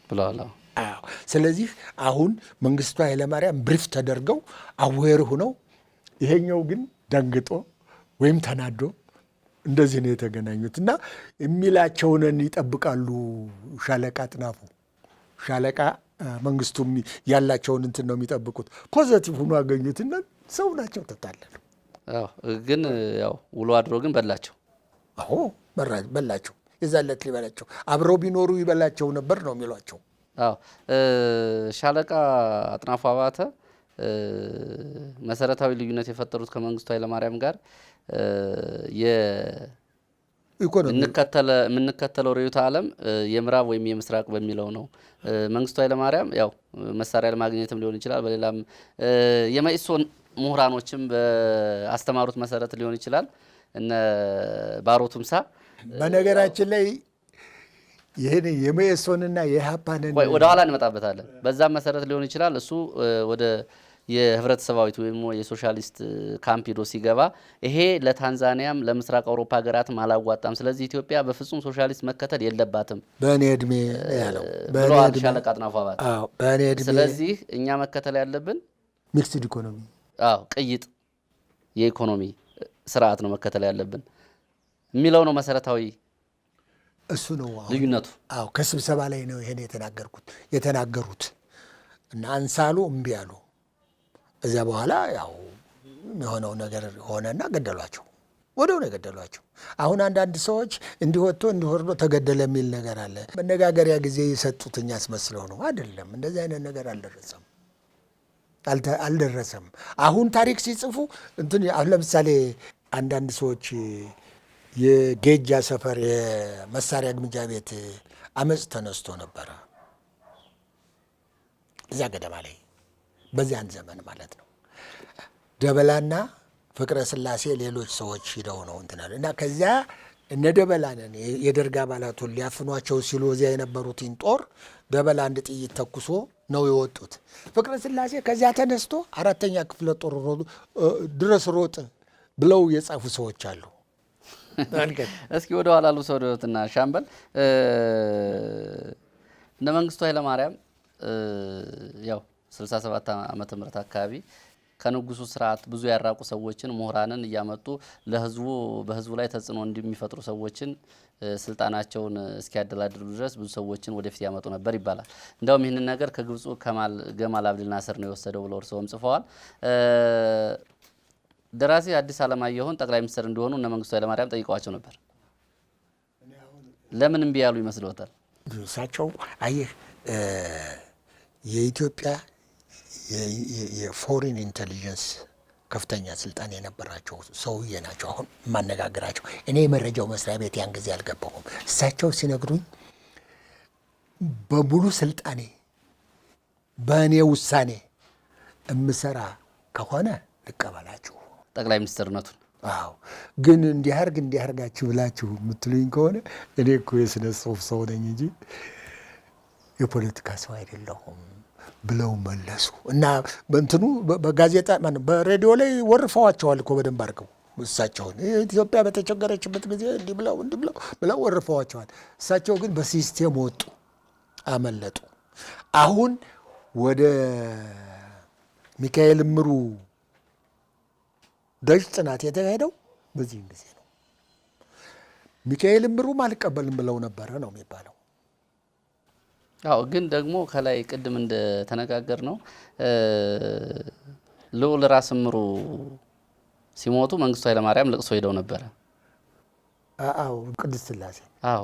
ብለዋል። ስለዚህ አሁን መንግስቱ ኃይለማርያም ብሪፍ ተደርገው አዌር ሆነው ይሄኛው ግን ደንግጦ ወይም ተናዶ እንደዚህ ነው የተገናኙት እና የሚላቸውን ይጠብቃሉ። ሻለቃ አጥናፉ ሻለቃ መንግስቱ ያላቸውን እንትን ነው የሚጠብቁት። ፖዘቲቭ ሆኖ አገኙትና ሰው ናቸው ተጣለሉ። ግን ያው ውሎ አድሮ ግን በላቸው። በላቸው። የዛለት ሊበላቸው አብረው ቢኖሩ ይበላቸው ነበር ነው የሚሏቸው። ሻለቃ አጥናፉ አባተ መሰረታዊ ልዩነት የፈጠሩት ከመንግስቱ ኃይለማርያም ጋር የምንከተለው ርዕዮተ ዓለም የምዕራብ ወይም የምስራቅ በሚለው ነው። መንግስቱ ኃይለማርያም ያው መሳሪያ ለማግኘትም ሊሆን ይችላል፣ በሌላም የመኢሶን ምሁራኖችም በአስተማሩት መሰረት ሊሆን ይችላል። እነ ባሮ ቱምሳ በነገራችን ላይ ይሄን የመኢሶንና የኢህአፓንን ወደ ኋላ እንመጣበታለን። በዛም መሰረት ሊሆን ይችላል። እሱ ወደ የህብረተሰባዊት ወይም የሶሻሊስት ካምፕ ሄዶ ሲገባ ይሄ ለታንዛኒያም ለምስራቅ አውሮፓ ሀገራትም አላዋጣም፣ ስለዚህ ኢትዮጵያ በፍጹም ሶሻሊስት መከተል የለባትም በእኔ እድሜ ያለው ብለዋል ሻለቃ አጥናፉ አባተ። ስለዚህ እኛ መከተል ያለብን ሚክስድ ኢኮኖሚ፣ ቅይጥ የኢኮኖሚ ስርዓት ነው መከተል ያለብን የሚለው ነው መሰረታዊ እሱ ነው ልዩነቱ። ከስብሰባ ላይ ነው ይሄን የተናገሩት እና አንሳሉ እምቢ አሉ። እዚያ በኋላ ያው የሆነው ነገር ሆነና ገደሏቸው። ወደው ነው የገደሏቸው። አሁን አንዳንድ ሰዎች እንዲወጥቶ እንዲወርዶ ተገደለ የሚል ነገር አለ። መነጋገሪያ ጊዜ የሰጡት እኛ አስመስለው ነው። አይደለም፣ እንደዚህ አይነት ነገር አልደረሰም። አሁን ታሪክ ሲጽፉ እንትን አሁን ለምሳሌ አንዳንድ ሰዎች የጌጃ ሰፈር የመሳሪያ ግምጃ ቤት አመፅ ተነስቶ ነበረ እዚያ ገደማ ላይ በዚያን ዘመን ማለት ነው። ደበላና ፍቅረ ስላሴ ሌሎች ሰዎች ሂደው ነው እንትናል እና ከዚያ እነ ደበላንን የደርግ አባላቱን ሊያፍኗቸው ሲሉ እዚያ የነበሩትን ጦር ደበላ አንድ ጥይት ተኩሶ ነው የወጡት። ፍቅረ ስላሴ ከዚያ ተነስቶ 4ኛ ክፍለ ጦር ድረስ ሮጥ ብለው የጻፉ ሰዎች አሉ። እስኪ ወደ ኋላ ልውሰድዎትና ሻምበል እነ መንግስቱ ኃይለማርያም ያው 67 ዓመተ ምህረት አካባቢ ከንጉሱ ስርዓት ብዙ ያራቁ ሰዎችን ምሁራንን እያመጡ በህዝቡ ላይ ተጽዕኖ እንደሚፈጥሩ ሰዎችን ስልጣናቸውን እስኪያደላድሉ ድረስ ብዙ ሰዎችን ወደፊት ያመጡ ነበር ይባላል። እንደውም ይህንን ነገር ከግብፁ ገማል አብድል ናስር ነው የወሰደው ብለው እርስዎም ጽፈዋል። ደራሲ ሐዲስ ዓለማየሁን ጠቅላይ ሚኒስትር እንዲሆኑ እነ መንግስቱ ኃይለማርያም ጠይቀዋቸው ነበር። ለምን እምቢ ያሉ ይመስልዎታል? እሳቸው አየህ የኢትዮጵያ የፎሪን ኢንቴሊጀንስ ከፍተኛ ስልጣን የነበራቸው ሰውዬ ናቸው። አሁን የማነጋግራቸው እኔ የመረጃው መስሪያ ቤት ያን ጊዜ አልገባሁም። እሳቸው ሲነግሩኝ በሙሉ ስልጣኔ በእኔ ውሳኔ እምሰራ ከሆነ ልቀበላችሁ ጠቅላይ ሚኒስትርነቱን። አዎ ግን እንዲያርጋችሁ ብላችሁ የምትሉኝ ከሆነ እኔ እኮ የስነ ጽሁፍ ሰው ነኝ እንጂ የፖለቲካ ሰው አይደለሁም ብለው መለሱ እና በእንትኑ በጋዜጣ በሬዲዮ ላይ ወርፈዋቸዋል እኮ በደንብ አድርገው እሳቸውን ኢትዮጵያ በተቸገረችበት ጊዜ እንዲህ ብለው ወርፈዋቸዋል። እሳቸው ግን በሲስቴም ወጡ፣ አመለጡ። አሁን ወደ ሚካኤል እምሩ ደጅ ጥናት የተካሄደው በዚህም ጊዜ ነው። ሚካኤል እምሩም አልቀበልም ብለው ነበረ ነው የሚባለው። አዎ ግን ደግሞ ከላይ ቅድም እንደተነጋገር ነው ልዑል ራስ እምሩ ሲሞቱ መንግስቱ ኃይለማርያም ለቅሶ ሄደው ነበረ። አዎ ቅድስት ሥላሴ አዎ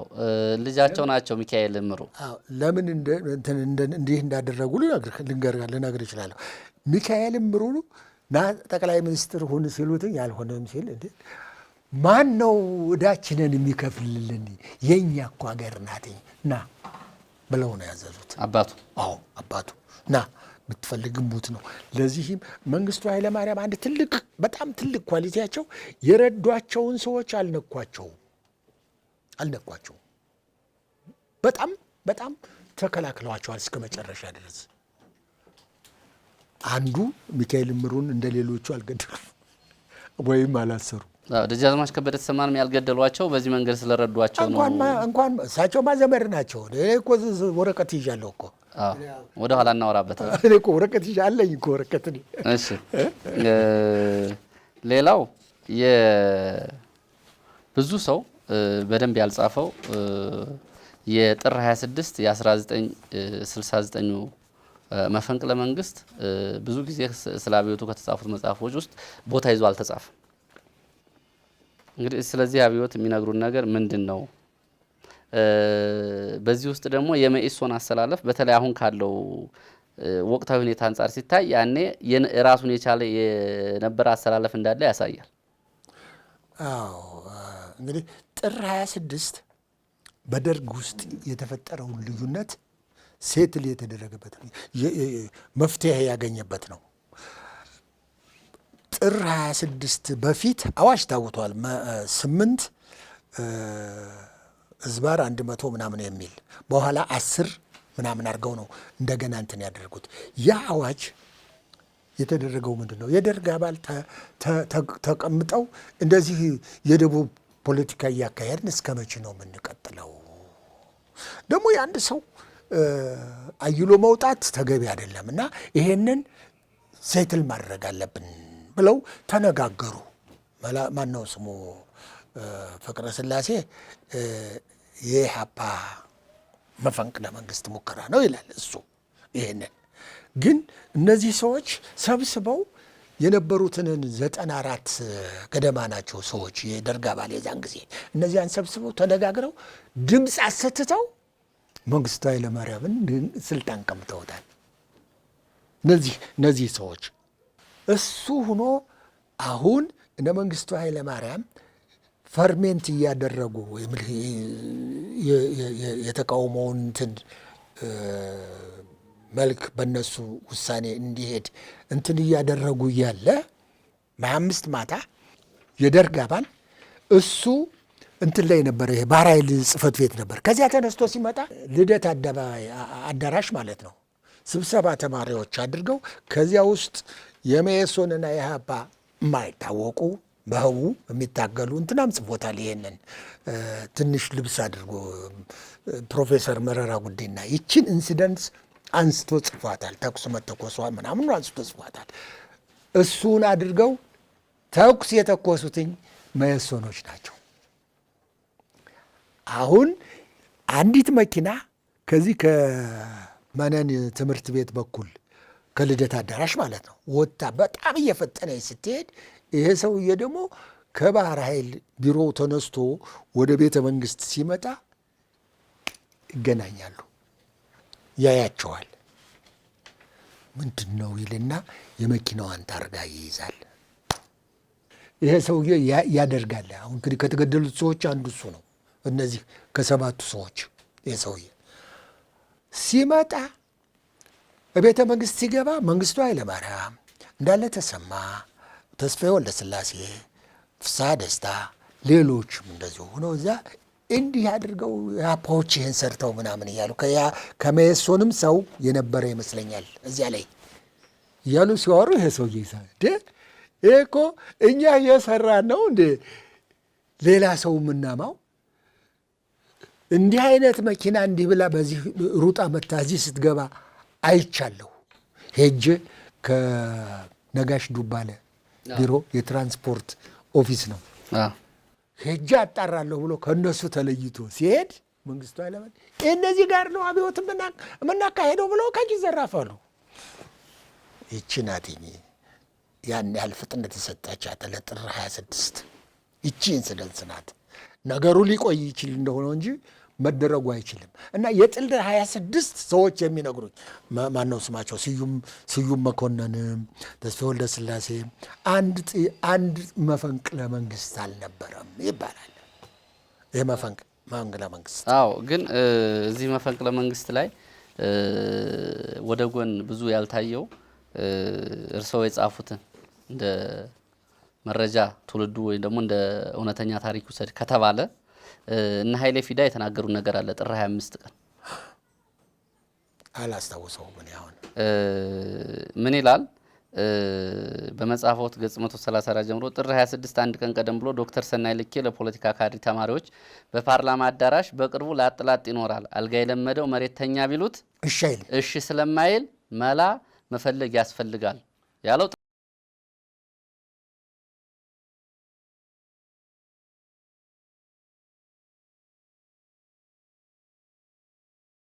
ልጃቸው ናቸው ሚካኤል እምሩ። አዎ ለምን እንዲህ እንዳደረጉ ልነግር እችላለሁ። ሚካኤል እምሩ ና ጠቅላይ ሚኒስትር ሁን ሲሉትኝ ያልሆነም ሲል እንዴ ማን ነው ዕዳችንን የሚከፍልልን? የኛ እኮ ሀገር ናትኝ ና ብለው ነው ያዘዙት አባቱ። አዎ አባቱ ና ብትፈልግም ሙት ነው። ለዚህም መንግስቱ ኃይለማርያም አንድ በጣም ትልቅ ኳሊቲያቸው የረዷቸውን ሰዎች አልነኳቸውም። በጣም ተከላክለዋቸዋል እስከ መጨረሻ ድረስ። አንዱ ሚካኤል እምሩን እንደ ሌሎቹ አልገደሉም ወይም አላሰሩ። ደጃዝማች ከበደ ተሰማንም ያልገደሏቸው በዚህ መንገድ ስለረዷቸው ነው። እንኳን እሳቸውማ ዘመድ ናቸው። እኔ እኮ ወረቀት ይዣለሁ እኮ ወደ ኋላ እናወራበታለን። እኔ እኮ ወረቀት ይዣለኝ እኮ ወረቀት። እሺ ሌላው ብዙ ሰው በደንብ ያልጻፈው የጥር 26 የ1969 መፈንቅለ መንግስት ብዙ ጊዜ ስለ አብዮቱ ከተጻፉት መጽሐፎች ውስጥ ቦታ ይዞ አልተጻፈም። እንግዲህ ስለዚህ አብዮት የሚነግሩን ነገር ምንድን ነው? በዚህ ውስጥ ደግሞ የመኢሶን አሰላለፍ በተለይ አሁን ካለው ወቅታዊ ሁኔታ አንጻር ሲታይ ያኔ ራሱን የቻለ የነበረ አሰላለፍ እንዳለ ያሳያል። አዎ እንግዲህ ጥር 26 በደርግ ውስጥ የተፈጠረውን ልዩነት ሴትል የተደረገበት መፍትሄ ያገኘበት ነው። ጥር 26 በፊት አዋጅ ታውቷል። 8 ዝባር 100 ምናምን የሚል በኋላ 10 ምናምን አድርገው ነው እንደገና እንትን ያደረጉት። ያ አዋጅ የተደረገው ምንድን ነው? የደርግ አባል ተቀምጠው እንደዚህ የደቡብ ፖለቲካ እያካሄድን እስከ መቼ ነው የምንቀጥለው? ደግሞ የአንድ ሰው አይሎ መውጣት ተገቢ አይደለም እና ይሄንን ሴትል ማድረግ አለብን ብለው ተነጋገሩ። ማነው ስሙ ፍቅረ ሥላሴ የኢህአፓ መፈንቅለ መንግስት ሙከራ ነው ይላል እሱ። ይሄንን ግን እነዚህ ሰዎች ሰብስበው የነበሩትን 94 ገደማ ናቸው ሰዎች የደርግ አባል የዛን ጊዜ እነዚያን ሰብስበው ተነጋግረው ድምፅ አሰትተው መንግስቱ ኃይለማርያምን ስልጣን ቀምተውታል። እነዚህ ሰዎች እሱ ሆኖ አሁን እነ መንግስቱ ኃይለማርያም ፈርሜንት እያደረጉ የተቃውሞውን እንትን መልክ በእነሱ ውሳኔ እንዲሄድ እንትን እያደረጉ እያለ በ25 ማታ የደርግ አባል እሱ እንትን ላይ ነበረ። ይሄ ባህር ኃይል ጽሕፈት ቤት ነበር። ከዚያ ተነስቶ ሲመጣ ልደት አዳራሽ ማለት ነው ስብሰባ ተማሪዎች አድርገው ከዚያ ውስጥ የመኢሶንና የኢህአፓ የማይታወቁ በህቡ የሚታገሉ እንትናም ጽፎታል። ይሄንን ትንሽ ልብስ አድርጎ ፕሮፌሰር መረራ ጉዲና ይችን ኢንሲደንት አንስቶ ጽፏታል። ተኩስ መተኮሷ ምናምን አንስቶ ጽፏታል። እሱን አድርገው ተኩስ የተኮሱትኝ መኢሶኖች ናቸው። አሁን አንዲት መኪና ከዚህ ከመነን ትምህርት ቤት በኩል ከልደት አዳራሽ ማለት ነው ወጣ። በጣም እየፈጠነች ስትሄድ ይሄ ሰውዬ ደግሞ ከባህር ኃይል ቢሮ ተነስቶ ወደ ቤተ መንግስት ሲመጣ ይገናኛሉ፣ ያያቸዋል። ምንድን ነው ይልና የመኪናዋን ታርጋ ይይዛል። ይሄ ሰውዬ ያደርጋል። አሁን እንግዲህ ከተገደሉት ሰዎች አንዱ እሱ ነው። እነዚህ ከ7ቱ ሰዎች ይህ ሰውዬ ሲመጣ በቤተ መንግስት ሲገባ መንግስቱ ኃይለማርያም፣ እንዳለ ተሰማ፣ ተስፋዬ ወልደስላሴ፣ ፍስሐ ደስታ፣ ሌሎችም እንደዚሁ ሆነው እዛ እንዲህ አድርገው ኢህአፓዎች ይህን ሰርተው ምናምን እያሉ ከመኢሶንም ሰው የነበረ ይመስለኛል እዚያ ላይ እያሉ ሲዋሩ ይሄ ሰውዬ ይሄ እኮ እኛ እየሰራ ነው እንዴ ሌላ ሰው የምናማው? እንዲህ አይነት መኪና እንዲህ ብላ በዚህ ሩጣ መታ እዚህ ስትገባ አይቻለሁ። ሄጄ ከነጋሽ ዱባለ ቢሮ የትራንስፖርት ኦፊስ ነው ሄጄ አጣራለሁ ብሎ ከእነሱ ተለይቶ ሲሄድ መንግስቱ ኃይለማርያም እነዚህ ጋር ነው አብዮት የምናካሄደው ብሎ ከእጅ ዘራፋሉ። ይቺ ናትኝ ያን ያህል ፍጥነት የሰጣቻት ለጥር 26 ይቺ ኢንሲደንስ ናት። ነገሩ ሊቆይ ይችል እንደሆነ እንጂ መደረጉ አይችልም። እና የጥር 26 ሰዎች የሚነግሩኝ ማነው ስማቸው ስዩም መኮንንም ተስፋዬ ወልደስላሴ አንድ መፈንቅለ መንግስት አልነበረም ይባላል። ይህ መፈንቅለ መንግስት ግን እዚህ መፈንቅለ መንግስት ላይ ወደ ጎን ብዙ ያልታየው እርስዎ የጻፉትን እንደ መረጃ ትውልዱ ወይም ደግሞ እንደ እውነተኛ ታሪክ ውሰድ ከተባለ እና ኃይሌ ፊዳ የተናገሩት ነገር አለ። ጥር 25 ቀን አላስታውሰውም። ምን ያሁን ምን ይላል በመጽሐፎት ገጽ 134 ጀምሮ ጥር 26 አንድ ቀን ቀደም ብሎ ዶክተር ሰናይ ልኬ ለፖለቲካ ካድሬ ተማሪዎች በፓርላማ አዳራሽ በቅርቡ ላጥላጥ ይኖራል አልጋ የለመደው መሬተኛ ቢሉት እሺ ስለማይል መላ መፈለግ ያስፈልጋል ያለው